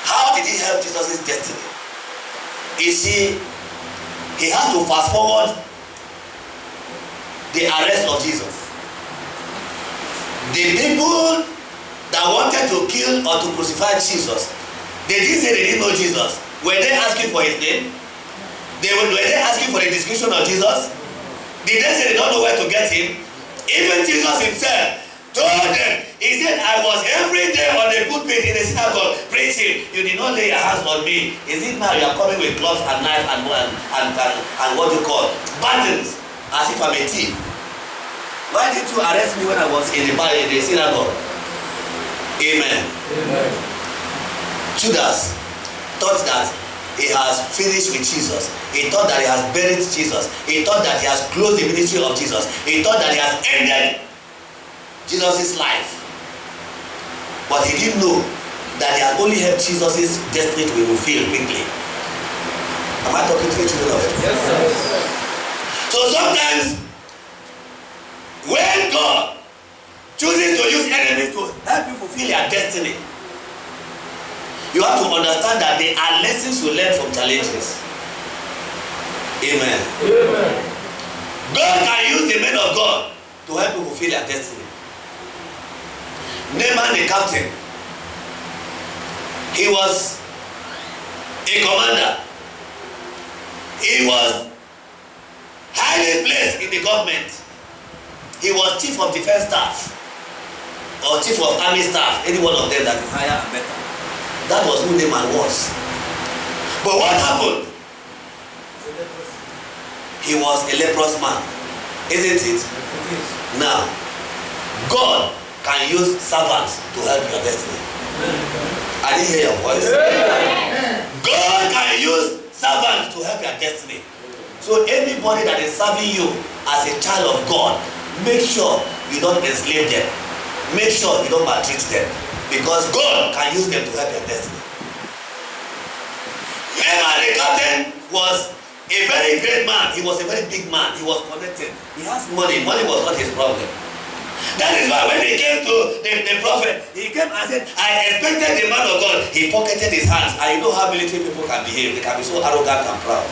how did he help Jesus' destiny? You see, he has to fast forward the arrest of Jesus. The people that wanted to kill or to crucify Jesus, they didn't say they didn't know Jesus. Were they asking for his name? Were they asking for the description of Jesus? Did they say they don't know where to get him? Even Jesus himself told them, he said, I was every day on the pulpit in the synagogue preaching. You did not lay your hands on me. Is it now you are coming with gloves and knife and what you call buttons, as if I'm a thief? Why did you arrest me when I was in the synagogue? Amen. Amen. Judas thought that he has finished with Jesus. He thought that he has buried Jesus. He thought that he has closed the ministry of Jesus. He thought that he has ended Jesus' life. But he didn't know that he had only helped Jesus' destiny to be fulfilled quickly. Am I talking to the children of it? Yes, sir. So sometimes, when God chooses to use enemies to help you fulfill your destiny, you have to understand that there are lessons you learn from challenges. Amen. Amen. God can use the men of God to help you fulfill your destiny. Naaman the captain, he was a commander. He was highly placed in the government. He was chief of defense staff or chief of army staff, any one of them that is higher and better. That was who Naaman was. But what happened? He was a leprous man, isn't it? Now, God can use servants to help your destiny. I didn't hear your voice. God can use servants to help your destiny. So anybody that is serving you as a child of God, make sure you don't enslave them. Make sure you don't maltreat them, because God can use them to help your destiny. Naaman the captain was a very great man. He was a very big man. He was connected. He has money. Money was not his problem. That is why when he came to the prophet, he came and said, I expected the man of God. He pocketed his hands. And you know how military people can behave. They can be so arrogant and proud.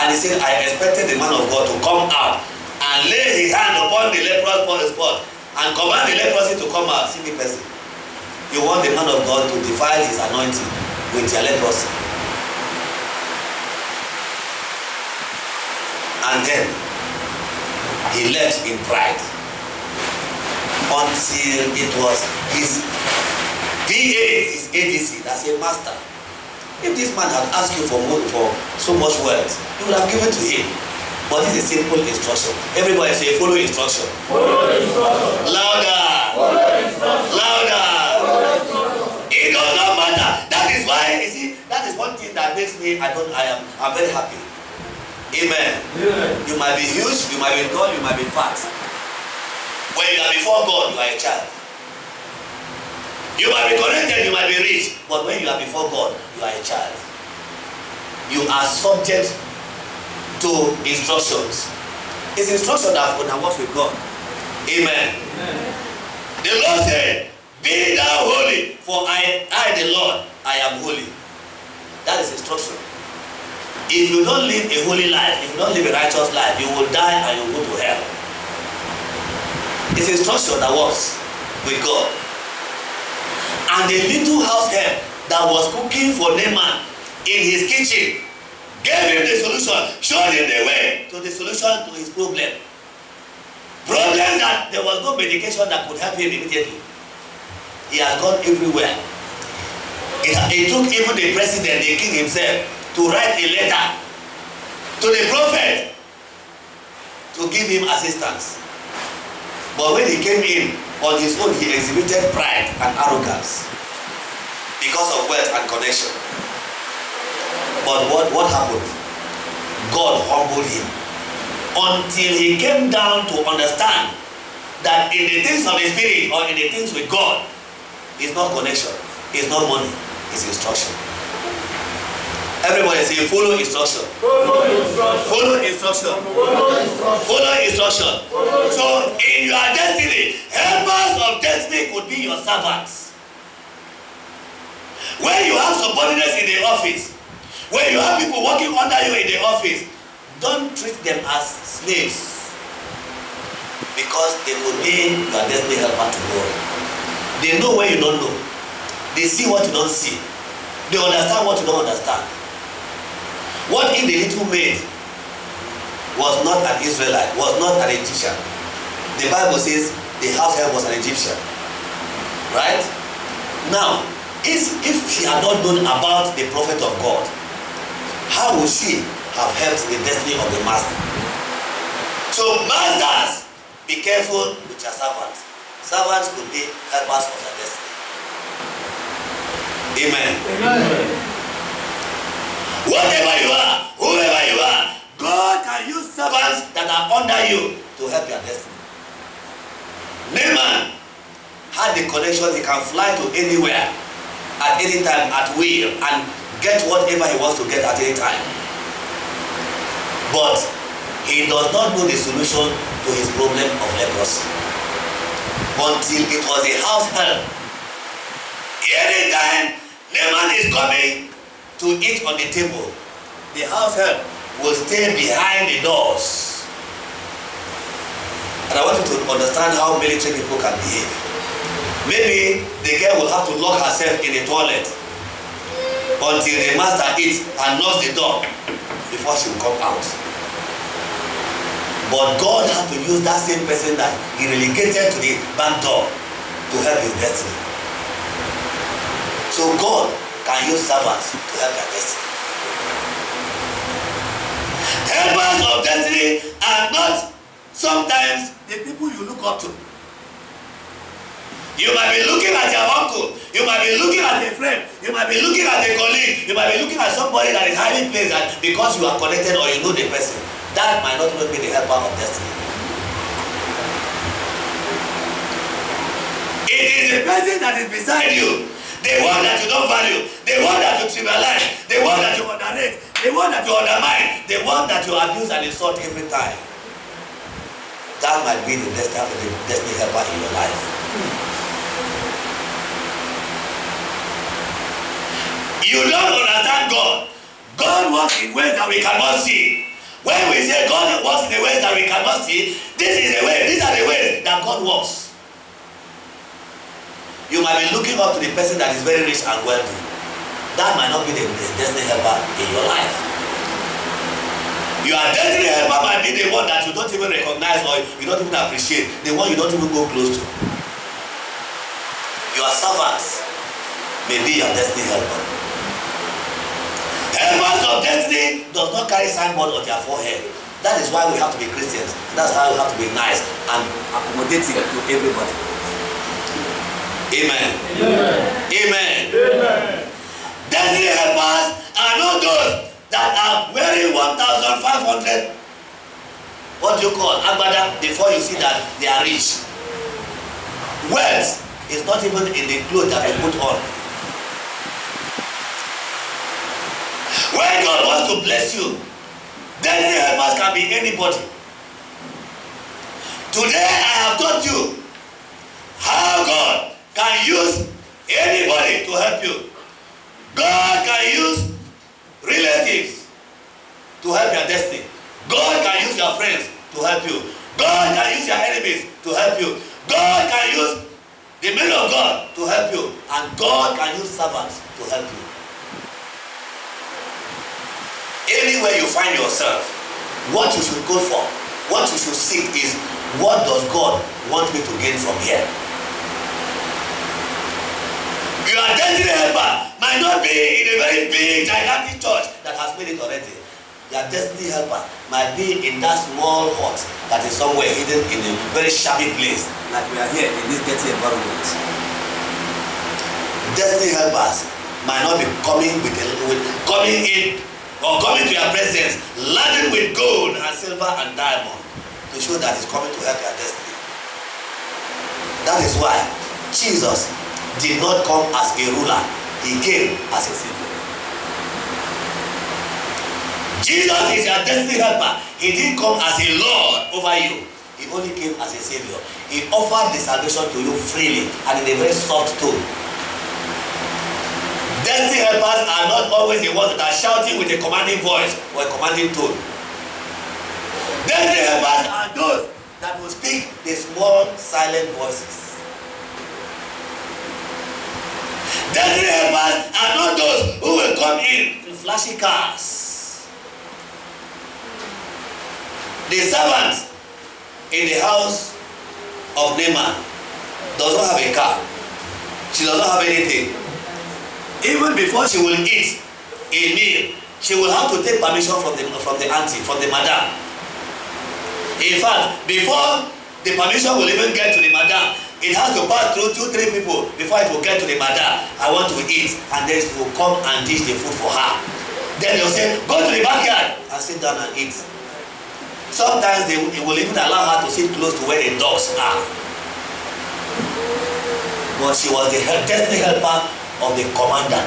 And he said, I expected the man of God to come out and lay his hand upon the leprous spot and command the leprosy to come out. See the person. You want the man of God to defile his anointing with your leprosy. And then he left in pride until it was his DA, his ADC, that said, Master, if this man had asked you for so much wealth, you would have given to him. But this is a simple instruction. Everybody say, follow instruction. Follow instruction. Louder. Follow instruction. Louder. Follow instruction. It does not matter. That is why, you see, that is one thing that makes me, I'm very happy. Amen. Amen. You might be huge, you might be tall, you might be fat. When you are before God, you are a child. You might be connected, you might be rich, but when you are before God, you are a child. You are subject to instructions. It's instruction that works with God. Amen. Amen. The Lord said, be thou holy, for I the Lord, I am holy. That is instruction. If you don't live a holy life, if you don't live a righteous life, you will die and you will go to hell. It's instruction that works with God. And the little house help that was cooking for Naaman in his kitchen gave him the solution, showed him the way to the solution to his problem. Problem that there was no medication that could help him immediately. He has gone everywhere. It took even the president, the king himself, to write a letter to the prophet to give him assistance. But when he came in on his own, he exhibited pride and arrogance because of wealth and connection. But what happened? God humbled him until he came down to understand that in the things of the spirit or in the things with God, it's not connection, it's not money, it's instruction. Everybody say, follow instruction. Follow instruction. Follow instruction. Follow instruction. Follow instruction. So in your destiny, helpers of destiny could be your servants. When you have subordinates in the office, when you have people working under you in the office, don't treat them as slaves, because they will be your destiny helper tomorrow. They know what you don't know. They see what you don't see. They understand what you don't understand. What if the little maid was not an Israelite, was not an Egyptian? The Bible says the house help was an Egyptian. Right? Now, if she had not known about the prophet of God, how would she have helped the destiny of the master? So masters, be careful with your servants. Servants could be helpers of your destiny. Amen. Amen. Whatever you are, whoever you are, God can use servants that are under you to help your destiny. Naaman had the connection, he can fly to anywhere, at any time, at will, and get whatever he wants to get at any time. But he does not know the solution to his problem of leprosy until it was a house help. Anytime Naaman is coming to eat on the table, the house help will stay behind the doors. And I want you to understand how military people can behave. Maybe the girl will have to lock herself in the toilet until the master eats and knocks the door before she will come out. But God had to use that same person that he relegated to the back door to help his destiny. So God can use servants to help their destiny. Helpers of destiny are not sometimes the people you look up to. You might be looking at your uncle, you might be looking at a friend, you might be looking at a colleague, you might be looking at somebody that is highly placed, and because you are connected or you know the person, that might not even be the helper of destiny. It is the person that is beside you, the one that you don't value, the one that you trivialize, the one that you underrate, the one that you undermine, the one that you abuse and insult every time. That might be the destiny helper in your life. You don't understand God. God works in ways that we cannot see. When we say God works in the ways that we cannot see, these are the ways that God works. You might be looking up to the person that is very rich and wealthy. That might not be the destiny helper in your life. Your destiny helper might be the one that you don't even recognize or you don't even appreciate, the one you don't even go close to. Your servants may be your destiny helper. Helpers of destiny does not carry signboard on their forehead. That is why we have to be Christians. That's why we have to be nice and accommodating to everybody. Amen. Amen. Amen. Amen. Destiny helpers are not those that are wearing 1,500. What do you call agbada before you see that they are rich? Wealth is not even in the clothes that we put on. When God wants to bless you, destiny helpers can be anybody. Today I have taught you how God can use anybody to help you. God can use relatives to help your destiny. God can use your friends to help you. God can use your enemies to help you. God can use the men of God to help you. And God can use servants to help you. Anywhere you find yourself, what you should go for, what you should seek is, what does God want me to gain from here? Your destiny helper might not be in a very big, gigantic church that has made it already. Your destiny helper might be in that small hut that is somewhere hidden in a very shabby place, like we are here in this dirty environment. Destiny helpers might not be coming in or coming to your presence laden with gold and silver and diamond to show that he's coming to help your destiny. That is why Jesus did not come as a ruler, he came as a savior. Jesus is your destiny helper. He didn't come as a lord over you, he only came as a savior. He offered the salvation to you freely and in a very soft tone. Destiny helpers are not always the ones that are shouting with a commanding voice or a commanding tone. Destiny helpers are those that will speak the small, silent voices. Destiny helpers are not those who will come in flashy cars. The servant in the house of Naaman does not have a car. She does not have anything. Even before she will eat a meal, she will have to take permission from the auntie, from the madam. In fact, before the permission will even get to the madam, it has to pass through 2-3 people before it will get to the madam. I want to eat, and then she will come and dish the food for her. Then they will say, go to the backyard and sit down and eat. Sometimes they will even allow her to sit close to where the dogs are. but she was the destiny helper of the commander,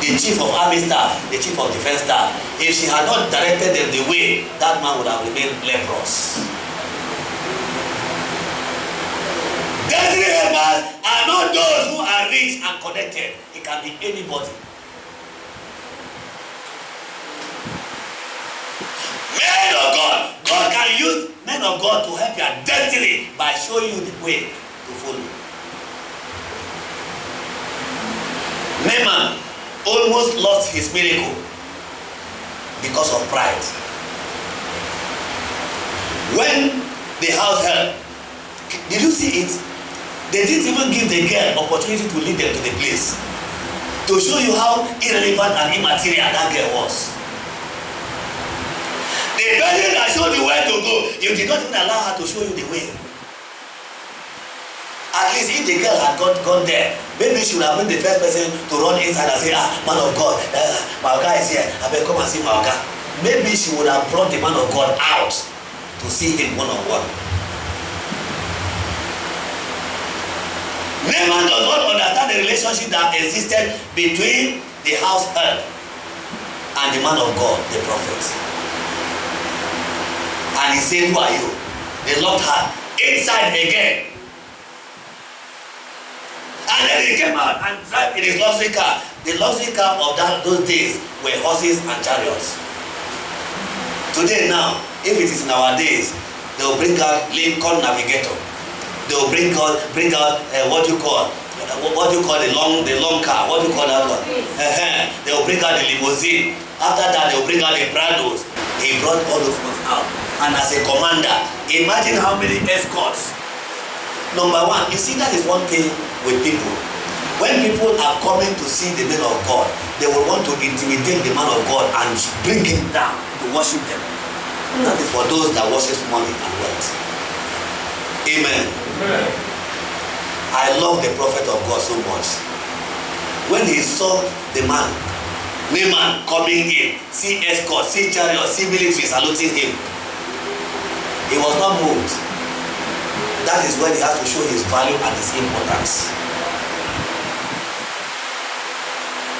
the chief of army staff, the chief of defense staff. If she had not directed them the way, that man would have remained leprous. Destiny helpers are not those who are rich and connected. It can be anybody. Men of God, God can use men of God to help your destiny by showing you the way to follow. Naaman almost lost his miracle because of pride. When the house help, did you see it? They didn't even give the girl opportunity to lead them to the place, to show you how irrelevant and immaterial that girl was. The person that showed you where to go, you did not even allow her to show you the way. At least if the girl had gone there, maybe she would have been the first person to run inside and say, man of God, my Oga is here, I better come and see my Oga. Maybe she would have brought the man of God out to see him one-on-one. Naaman does not understand the relationship that existed between the house help and the man of God, the prophet. And he said, who are you? They locked her inside again. And then he came out and drive in his luxury car. The luxury car of those days were horses and chariots. Today now, if it is in our days, they will bring out Lincoln Navigator. They will bring out what do you call the long car? What do you call that one? They will bring out the limousine. After that, they will bring out the Prados. He brought all of us out. And as a commander, imagine how many escorts. Number one, you see, that is one thing with people. When people are coming to see the man of God, they will want to intimidate the man of God and bring him down to worship them. That is for those that worship money and wealth. Amen. Amen. I love the prophet of God so much. When he saw the man, Naaman coming in, see escort, see chariot, see military saluting him, he was not moved. That is when he has to show his value and his importance.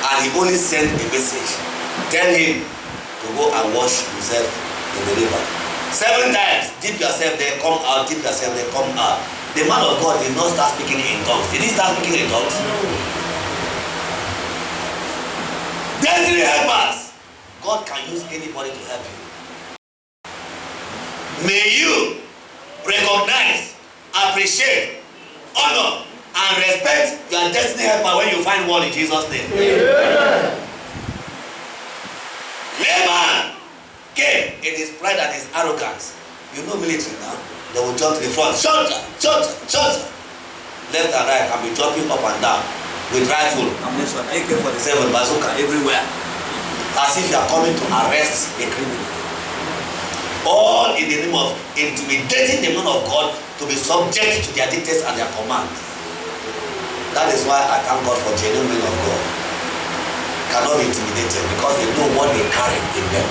And he only sent a message. Tell him to go and wash himself in the river. 7 times, dip yourself there, come out, dip yourself there, come out. The man of God did not start speaking in tongues. Did he start speaking in tongues? Destiny helpers. God can use anybody to help you. May you recognize, appreciate, honor, and respect your destiny helper when you find one in Jesus' name. Amen. Naaman came in his pride and his arrogance. You know military now. They will jump to the front. Shut up. Left and right and be jumping up and down with rifle, ammunition, AK-47, bazooka everywhere. As if you are coming to arrest a criminal. All in the name of intimidating the man of God to be subject to their dictates and their commands. That is why I thank God for genuine men of God. Cannot be intimidated because they know what they carry in them.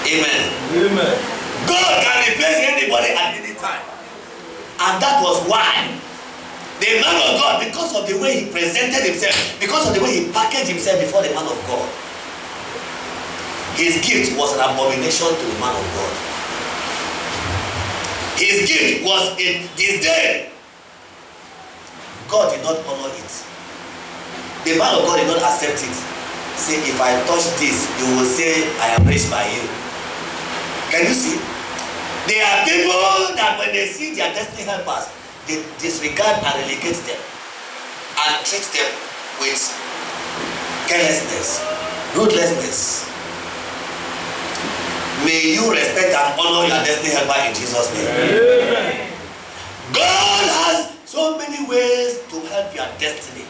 Amen. Amen. God can replace anybody at any time. And that was why the man of God, because of the way he presented himself, because of the way he packaged himself before the man of God, his gift was an abomination to the man of God. His gift was in this day. God did not honor it. The man of God did not accept it. Say, if I touch this, you will say, I am rich by you. Can you see? There are people that when they see their destiny helpers, they disregard and relegate them and treat them with carelessness, ruthlessness. May you respect and honor your destiny helper in Jesus' name. Amen. God has so many ways to help your destiny.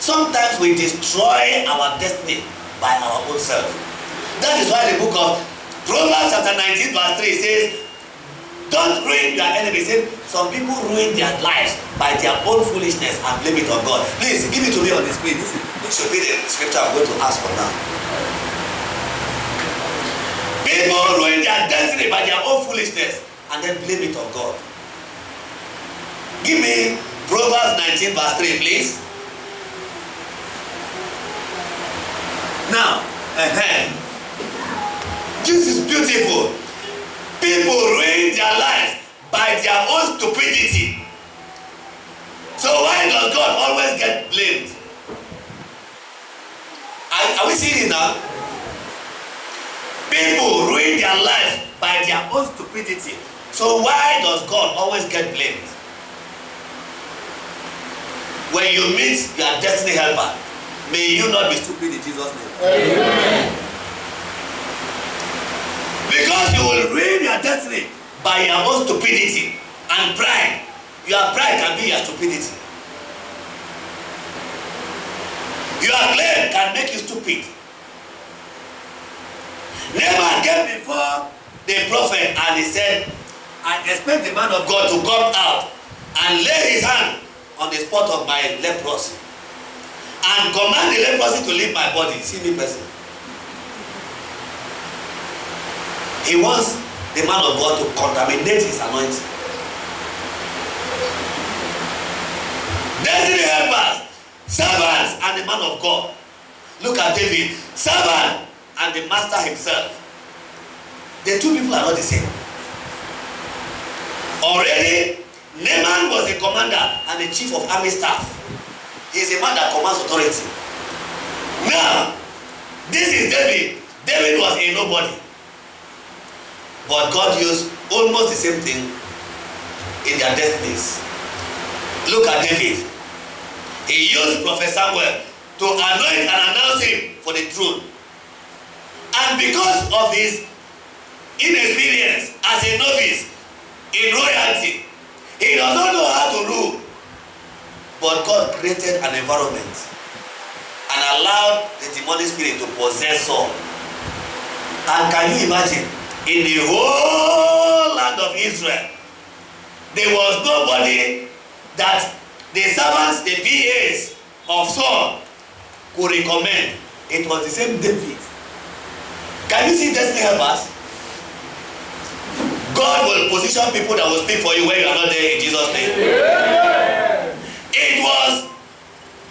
Sometimes we destroy our destiny by our own self. That is why the book of Proverbs chapter 19 verse 3 says, don't ruin your enemies. Some people ruin their lives by their own foolishness and blame it on God. Please give it to me on the screen. This should be the scripture I'm going to ask for now. People ruin their destiny by their own foolishness and then blame it on God. Give me Proverbs 19 verse 3, please. Now, this is beautiful. People ruin their lives by their own stupidity. So why does God always get blamed? Are we seeing it now? People ruin their lives by their own stupidity. So why does God always get blamed? When you meet your destiny helper, may you not be stupid in Jesus' name. Amen. Because you will ruin your destiny by your own stupidity and pride. Your pride can be your stupidity. Your claim can make you stupid. Naaman came before the prophet and he said, I expect the man of God to come out and lay his hand on the spot of my leprosy and command the leprosy to leave my body. See me person. He wants the man of God to contaminate his anointing. Destiny helpers, servants, and the man of God. Look at David, servant and the master himself. The two people are not the same. Already, Naaman was a commander and the chief of army staff. He is a man that commands authority. Now, this is David. David was a nobody. But God used almost the same thing in their destinies. Look at David. He used Prophet Samuel to anoint and announce him for the throne. And because of his inexperience as a novice in royalty, he does not know how to rule. But God created an environment and allowed the demonic spirit to possess Saul. And can you imagine, in the whole land of Israel, there was nobody that the servants, the PAs of Saul could recommend. It was the same David. Can you see destiny helpers? God will position people that will speak for you when you are not there in Jesus' name. Yeah. It was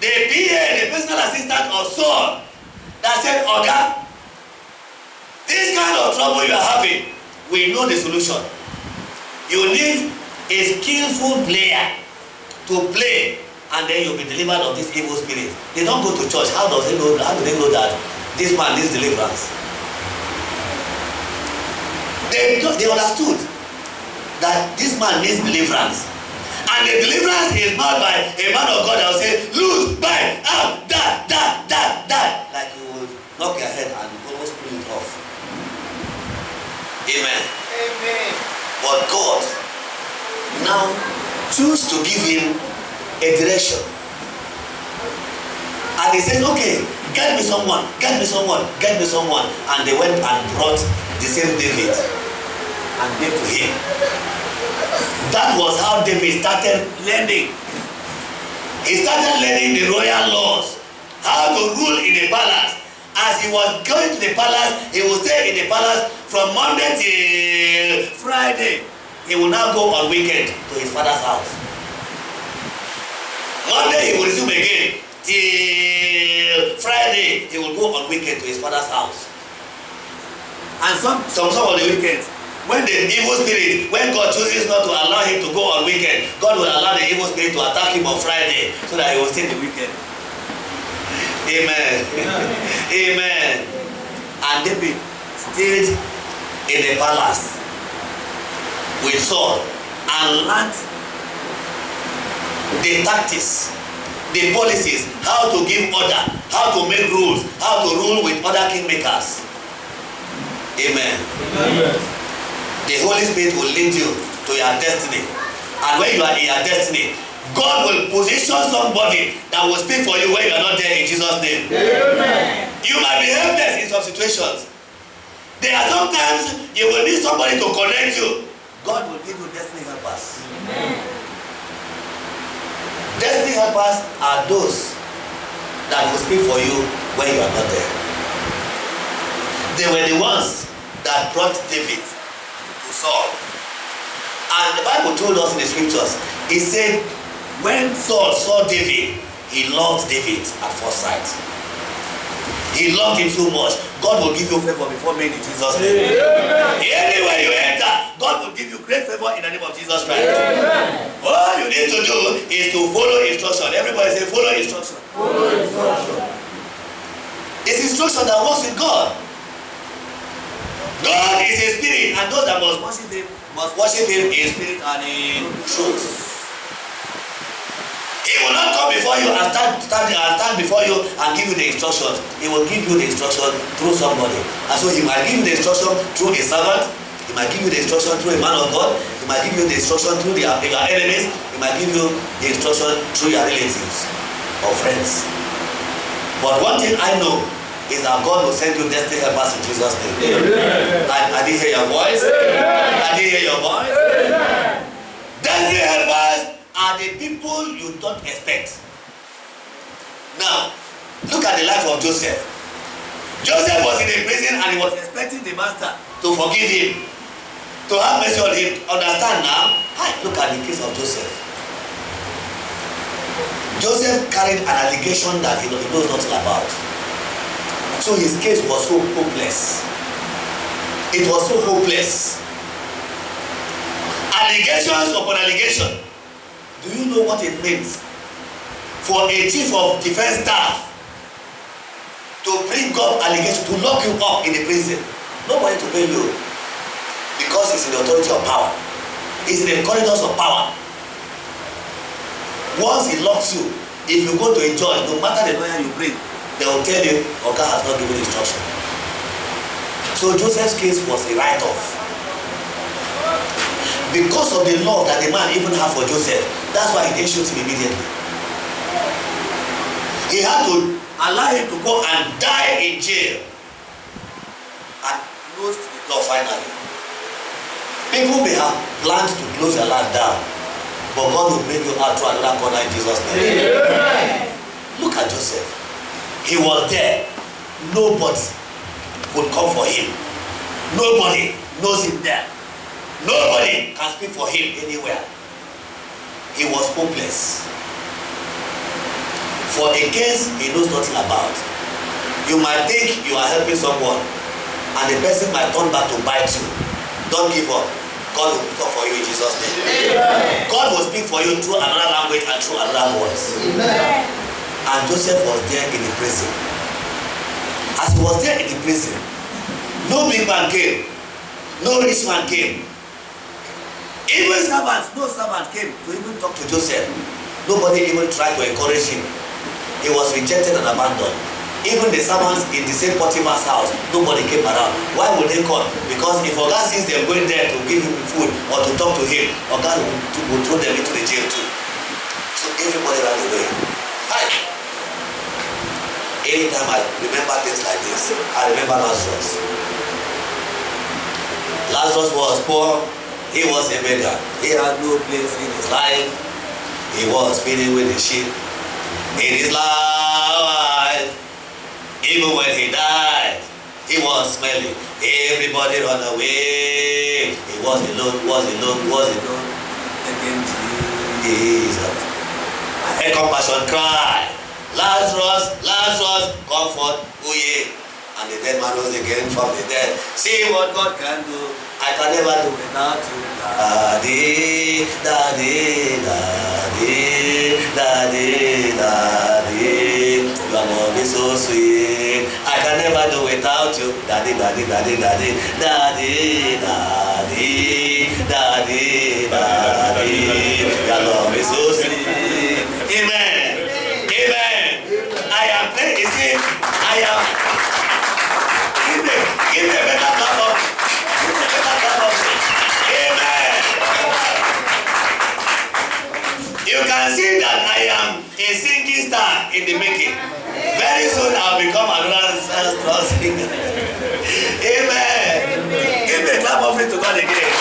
the PA, the personal assistant of Saul, that said, Oga, this kind of trouble you are having, we know the solution. You need a skillful player to play, and then you'll be delivered of this evil spirit. They don't go to church. How do they know that this man needs deliverance? They understood that this man needs deliverance. And the deliverance is not by a man of God that will say, loose, bind, out, die. Like you will knock your head and almost pull it off. Amen. Amen. But God now choose to give him a direction. And he said, okay, get me someone. And they went and brought the same David and gave to him. That was how David started learning. He started learning the royal laws, how to rule in the palace. As he was going to the palace, he would stay in the palace from Monday till Friday. He will now go on weekend to his father's house. Monday he will resume again till Friday. He will go on weekend to his father's house. And some of the weekends, when the evil spirit, when God chooses not to allow him to go on weekend, God will allow the evil spirit to attack him on Friday so that he will stay the weekend. Amen. Amen. And David stayed in the palace with Saul and learned the tactics, the policies, how to give order, how to make rules, how to rule with other kingmakers. Amen. Amen. The Holy Spirit will lead you to your destiny. And when you are in your destiny, God will position somebody that will speak for you when you are not there in Jesus' name. Amen. You might be helpless in some situations. There are sometimes you will need somebody to connect you. God will give you destiny helpers. Amen. Destiny helpers are those that will speak for you when you are not there. They were the ones that brought David to Saul. And the Bible told us in the scriptures He said, when Saul saw David, he loved David at first sight. He loved him so much. God will give you favor before men in Jesus' name. Anywhere you enter, God will give you great favor in the name of Jesus Christ. All you need to do is to follow instruction. Everybody say, follow instruction. Follow instruction. It's instruction that works with God. God is a spirit, and those that must worship him in spirit and in truth. He will not come before you and stand before you and give you the instructions. He will give you the instruction through somebody. And so he might give you the instruction through a servant. He might give you the instruction through a man of God. He might give you the instruction through your enemies. He might give you the instruction through your relatives or friends. But one thing I know is that God will send you destiny helpers in Jesus' name. I didn't hear your voice. I didn't hear your voice. Destiny helpers are the people you don't expect. Now, look at the life of Joseph. Joseph was in a prison and he was expecting the master to forgive him, to have mercy on him. Understand now? Look at the case of Joseph. Joseph carried an allegation that he knows nothing about. So his case was so hopeless. It was so hopeless. Allegations upon allegation. Do you know what it means for a chief of defense staff to bring up allegations, to lock you up in a prison? Nobody to pay you because he's in the authority of power. He's in the corridors of power. Once he locks you, if you go to a judge, no matter the lawyer you bring, they will tell you, Oga has not given instruction. So Joseph's case was a write-off. Because of the love that the man even had for Joseph, that's why he didn't shoot him immediately. He had to allow him to go and die in jail and close the door finally. People may have planned to close their life down, but God will bring you out through another corner in Jesus' name. Look at Joseph. He was there. Nobody would come for him. Nobody knows him there. Nobody can speak for him anywhere. He was hopeless. For a case he knows nothing about. You might think you are helping someone and the person might turn back to bite you. Don't give up. God will speak up for you in Jesus' name. Amen. God will speak for you through another language and through another voice. Amen. And Joseph was there in the prison. As he was there in the prison, no big man came. No rich man came. Even servants, no servant came to even talk to Joseph. Nobody even tried to encourage him. He was rejected and abandoned. Even the servants in the same Potiphar's house, nobody came around. Why would they come? Because if Oga sees them going there to give him food or to talk to him, Oga will throw them into the jail too. So everybody ran away. Hi. Anytime I remember things like this, I remember Lazarus. Lazarus was poor. He was a beggar. He had no place in his life. He was feeding with the sheep. In his life, even when he died, he was smelly. Everybody run away. He was alone. Again, Jesus. I heard compassion cry. Lazarus, Lazarus, comfort, Uye. And the dead man rose again from the dead. See what God can do. I can never do without you. Daddy, daddy, daddy, daddy, daddy. Your love is so sweet. I can never do without you. Daddy, daddy, daddy, daddy, daddy, daddy, daddy, daddy. Your love is so sweet. Amen. Amen. I am praying. You see, I am. Give me a better clap of. Give me a better clap of. Amen. You can see that I am a singing star in the making. Very soon I'll become another star singer. Amen. Give me a clap offering to God again.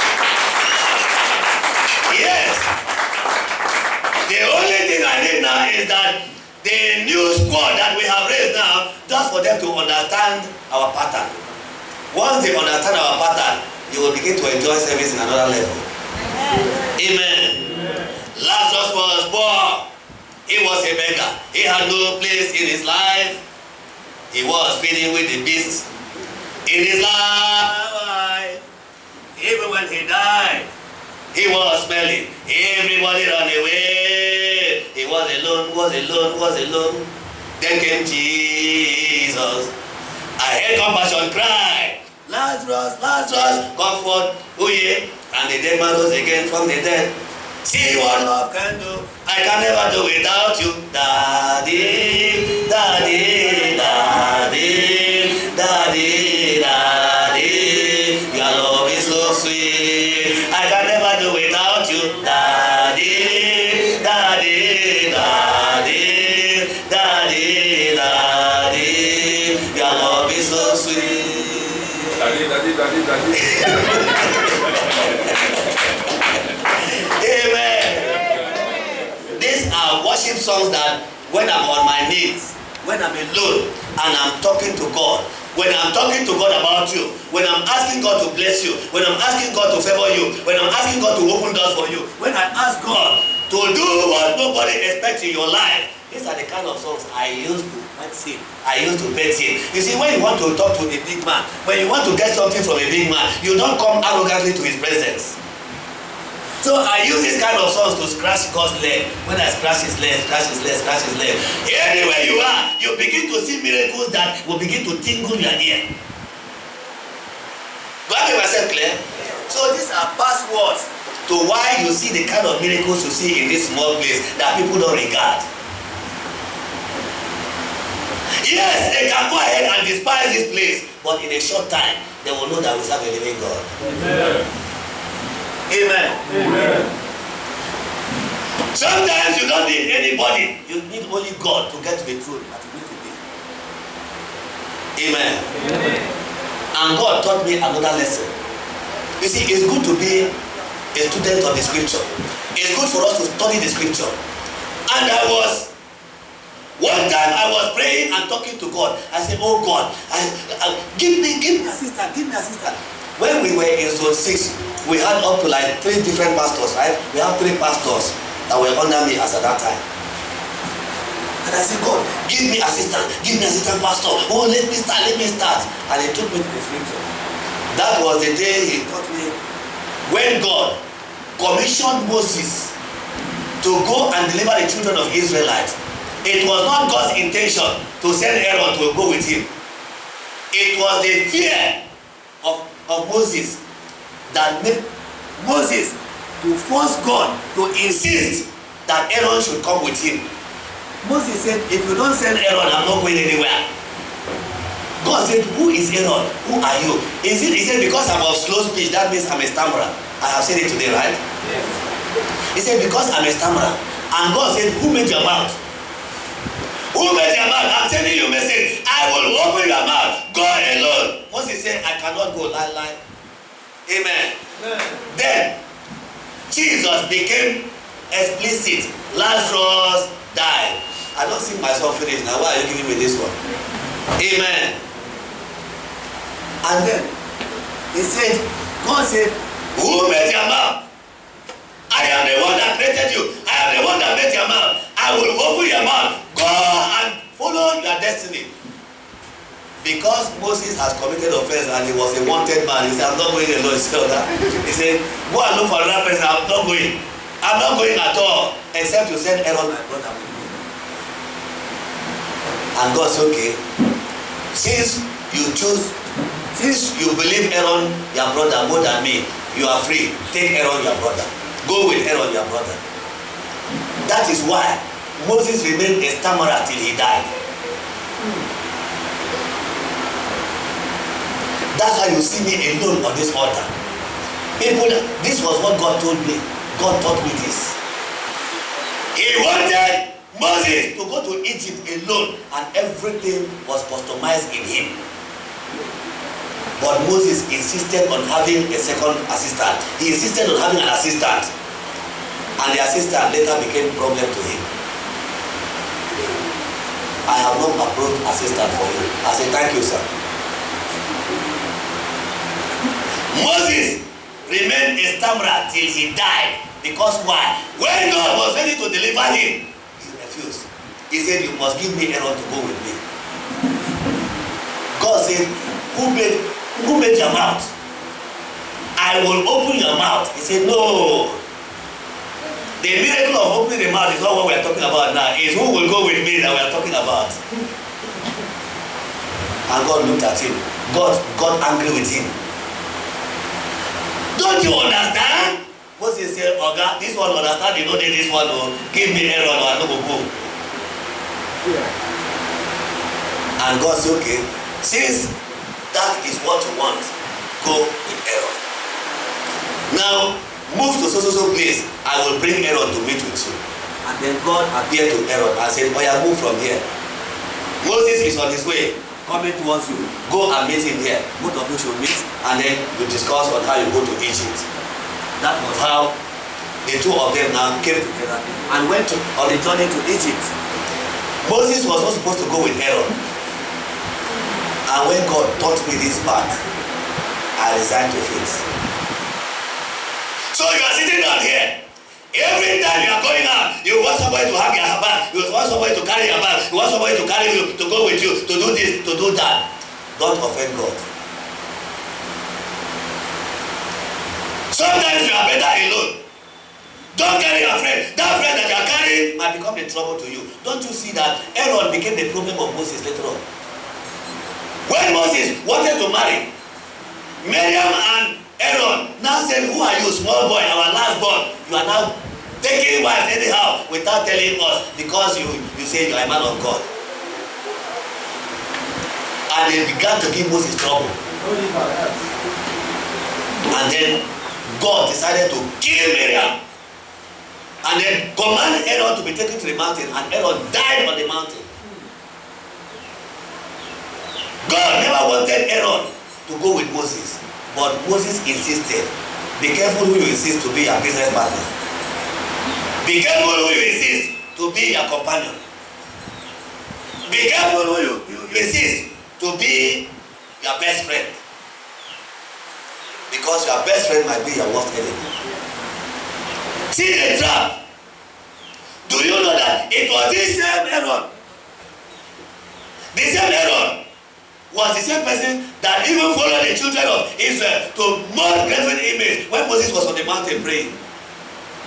Yes. The only thing I need now is that the new squad that we have raised now, just for them to understand our pattern. Once they understand our pattern, you will begin to enjoy service in another level. Amen. Amen. Lazarus was poor. He was a beggar. He had no place in his life. He was feeding with the beasts in his life. Even when he died, he was smelling. Everybody ran away. He was alone. Then came Jesus. I heard compassion cry, Lazarus, Lazarus, come forth. Oh yeah. And the dead man rose again from the dead. See what love can do. I can never do without you. Daddy, daddy, daddy, daddy, daddy. Your love is so sweet. I can never do without you. Daddy, daddy, daddy, daddy, daddy. Your love is so sweet. Daddy, daddy, daddy, daddy. These are worship songs that when I'm on my knees, when I'm alone and I'm talking to God, when I'm talking to God about you, when I'm asking God to bless you, when I'm asking God to favor you, when I'm asking God to open doors for you, when I ask God to do what nobody expects in your life, these are the kind of songs I used to sing. I used to bet him. You see, when you want to talk to a big man, when you want to get something from a big man, you don't come arrogantly to his presence. So I use this kind of songs to scratch God's leg. When I scratch his leg, scratch his leg, scratch his leg. Anywhere you are, you begin to see miracles that will begin to tingle your ear. Do I make myself clear? So these are passwords to why you see the kind of miracles you see in this small place that people don't regard. Yes, they can go ahead and despise this place, but in a short time, they will know that we serve a living God. Amen. Amen. Amen. Sometimes you don't need anybody. You need only God to get to the truth that you need to be. Amen. Amen. And God taught me another lesson. You see, it's good to be a student of the scripture. It's good for us to study the scripture. And one time I was praying and talking to God. I said, oh God, give me assistance. When we were in zone 6, we had up to like 3 different pastors, right? We have 3 pastors that were under me as at that time. And I said, God, give me assistant pastor. Oh, let me start. And he took me to the scripture. That was the day he taught me when God commissioned Moses to go and deliver the children of Israelites. It was not God's intention to send Aaron to go with him. It was the fear of Moses that made Moses to force God to insist that Aaron should come with him. Moses said, if you don't send Aaron, I'm not going anywhere. God said, who is Aaron? Who are you? He said, because I'm of slow speech, that means I'm a stammerer. I have said it today, right? Yes. He said, because I'm a stammerer. And God said, who made your mouth? Who made your mouth? I'm sending you a message. I will open your mouth. Go alone. Moses said, I cannot go. Lie. Amen. Then Jesus became explicit. Lazarus died. I don't see myself finish now. Why are you giving me this one? Amen. And then he said, God said, who made your mouth? I am the one that created you. I am the one that made your mouth. I will open your mouth. Go and follow your destiny. Because Moses has committed offense and he was a wanted man, he said, I'm not going alone. He said, go and look for another person. I'm not going. I'm not going at all. Except you send Aaron, my brother, with me. And God said, okay. Since you believe Aaron, your brother, more than me, you are free. Take Aaron, your brother. Go with Aaron, your brother. That is why Moses remained a stammerer till he died. That's why you see me alone on this altar. People, this was what God told me. God taught me this. He wanted Moses to go to Egypt alone, and everything was customized in him. But Moses insisted on having a second assistant. He insisted on having an assistant. And the assistant later became a problem to him. I have not approved assistant for you. I said, thank you, sir. Moses remained a stammerer till he died. Because why? When God was ready to deliver him, he refused. He said, you must give me Aaron to go with me. God said, who made your mouth? I will open your mouth. He said, no. The miracle of opening the mouth is not what we are talking about now. It's who will go with me that we are talking about. And God looked at him. God got angry with him. Don't you understand? Moses said, Oga, this one understand, you don't need this one. Oh, give me Aaron or I no go go. And God said, okay, since that is what you want, go with Aaron. Now, move to so place. I will bring Aaron to meet with you. And then God appeared to Aaron and said, oh yeah, move from here. Moses is on his way, coming towards you. Go and meet him here. Both of you should meet, and then you discuss on how you go to Egypt. That was how the two of them now came together and went on the journey to Egypt. Moses was not supposed to go with Aaron. And when God taught me this part, I resigned to faith. So you are sitting down here. Every time you are going out, you want somebody to hug your bag, you want somebody to carry your bag, you want somebody to carry you, to go with you, to do this, to do that. Don't offend God. Sometimes you are better alone. Don't carry your friend. That friend that you are carrying might become a trouble to you. Don't you see that Aaron became the problem of Moses later on? When Moses wanted to marry, Miriam and Aaron now said, who are you, small boy, our last born? You are now taking wives anyhow without telling us because you say you are a man of God. And they began to give Moses trouble. And then God decided to kill Miriam. And then command Aaron to be taken to the mountain. And Aaron died on the mountain. God never wanted Aaron to go with Moses. But Moses insisted. Be careful who you insist to be your business partner. Be careful who you insist to be your companion. Be careful who you insist to be your best friend. Because your best friend might be your worst enemy. See the trap. Do you know that it was this same Aaron? The same Aaron was the same person that even followed the children of Israel to mock graven image when Moses was on the mountain praying.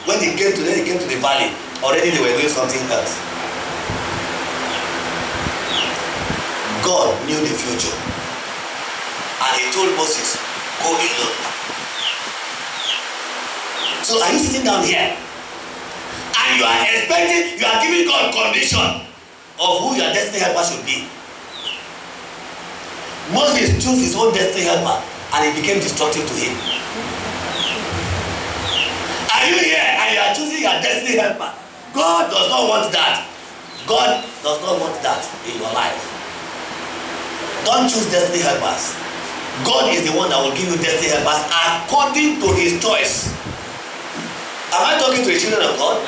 When he came to the valley, already they were doing something else. God knew the future. And he told Moses, go alone. So are you sitting down here? And you are expecting, you are giving God condition of who your destiny helper should be. Moses chose his own destiny helper and it became destructive to him. Are you here and you are choosing your destiny helper? God does not want that. God does not want that in your life. Don't choose destiny helpers. God is the one that will give you destiny helpers according to his choice. Am I talking to the children of God?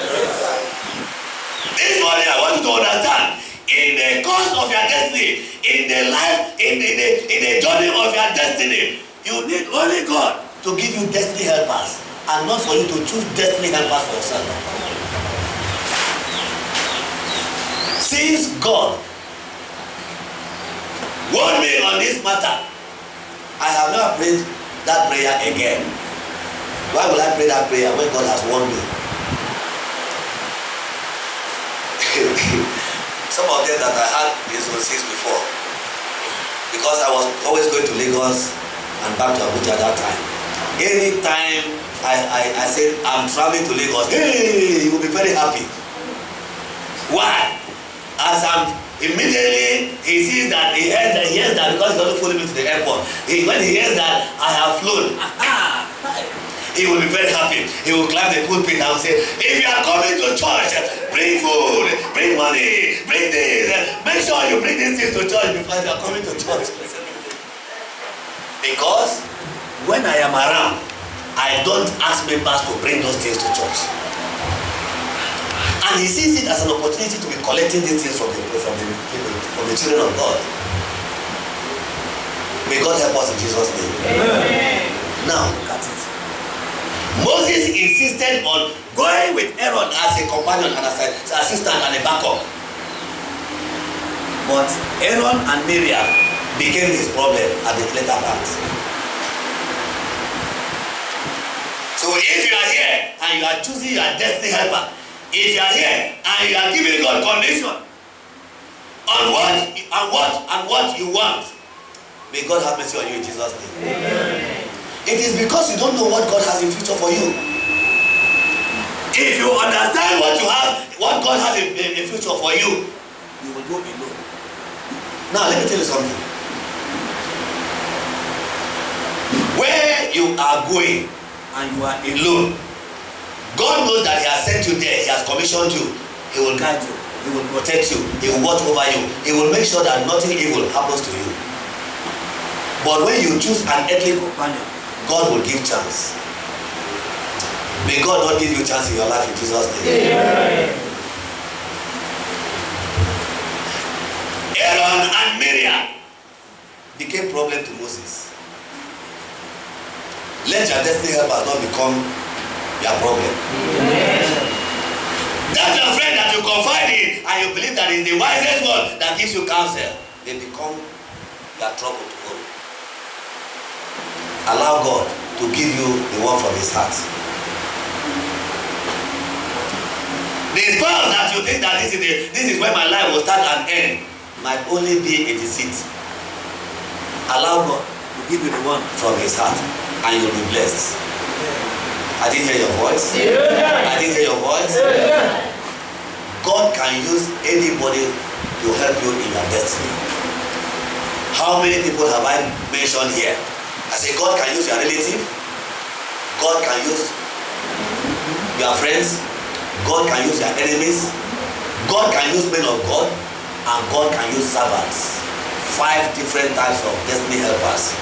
This morning I want you to understand, in the course of your destiny, in the life, in the journey of your destiny, you need only God to give you destiny helpers and not for you to choose destiny helpers for yourself. Since God warned me on this matter, I have not prayed that prayer again. Why will I pray that prayer when God has warned me? Some of them that I had these overseas before, because I was always going to Lagos and back to Abuja at that time. Anytime I said I'm traveling to Lagos, hey, you will be very happy. Why? As I'm immediately he sees that he hears that because he doesn't follow me to the airport. When he hears that I have flown, he will be very happy. He will climb the pulpit and will say, if you are coming to church, bring food, bring money, bring this. Make sure you bring these things to church before you are coming to church. Because when I am around, I don't ask members to bring those things to church. And he sees it as an opportunity to be collecting these things from the children of God. May God help us in Jesus' name. Amen. Now, look at it. Moses insisted on going with Aaron as a companion and as an assistant and a backup. But Aaron and Miriam became his problem at the later part. So if you are here and you are choosing your destiny helper, if you are here and you are giving God condition on what you want, may God have mercy on you in Jesus' name. Amen. It is because you don't know what God has in future for you. If you understand what you have, what God has in future for you, you will go alone. Now let me tell you something. Where you are going and you are alone, God knows that He has sent you there. He has commissioned you. He will guide you. He will protect you. He will watch over you. He will make sure that nothing evil happens to you. But when you choose an earthly companion, God will give chance. May God not give you chance in your life in Jesus' name. Amen. Aaron and Miriam became problem to Moses. Let your destiny helpers not become your problem. Amen. That's your friend that you confide in and you believe that is the wisest one that gives you counsel. They become your trouble tomorrow. Allow God to give you the one from His heart. The spouse that you think that this is where my life will start and end might only be a deceit. Allow God to give you the one from His heart and you'll be blessed. I didn't hear your voice. I didn't hear your voice. God can use anybody to help you in your destiny. How many people have I mentioned here? I say God can use your relative, God can use your friends, God can use your enemies, God can use men of God, and God can use servants. 5 different types of destiny helpers.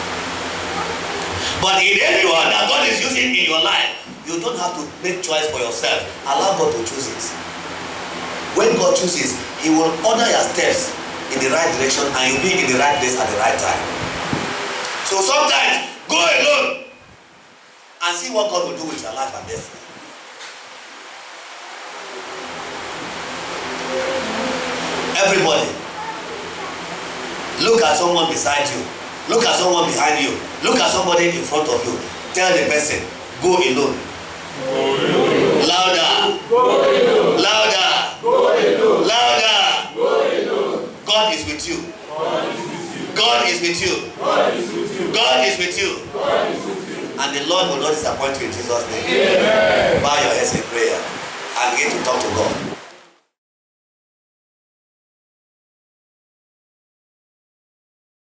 But in anyone that God is using in your life, you don't have to make choice for yourself. Allow God to choose it. When God chooses, He will order your steps in the right direction and you'll be in the right place at the right time. So sometimes go alone and see what God will do with your life and destiny. Everybody, look at someone beside you, look at someone behind you, look at somebody in front of you. Tell the person, go alone. Go alone. Louder. Go alone. Louder. Go alone. Louder. Go alone. God is with you. God is with you. God is with you. God is with you. God is with you. And the Lord will not disappoint you in Jesus' name. Amen. Bow your heads in prayer and begin to talk to God.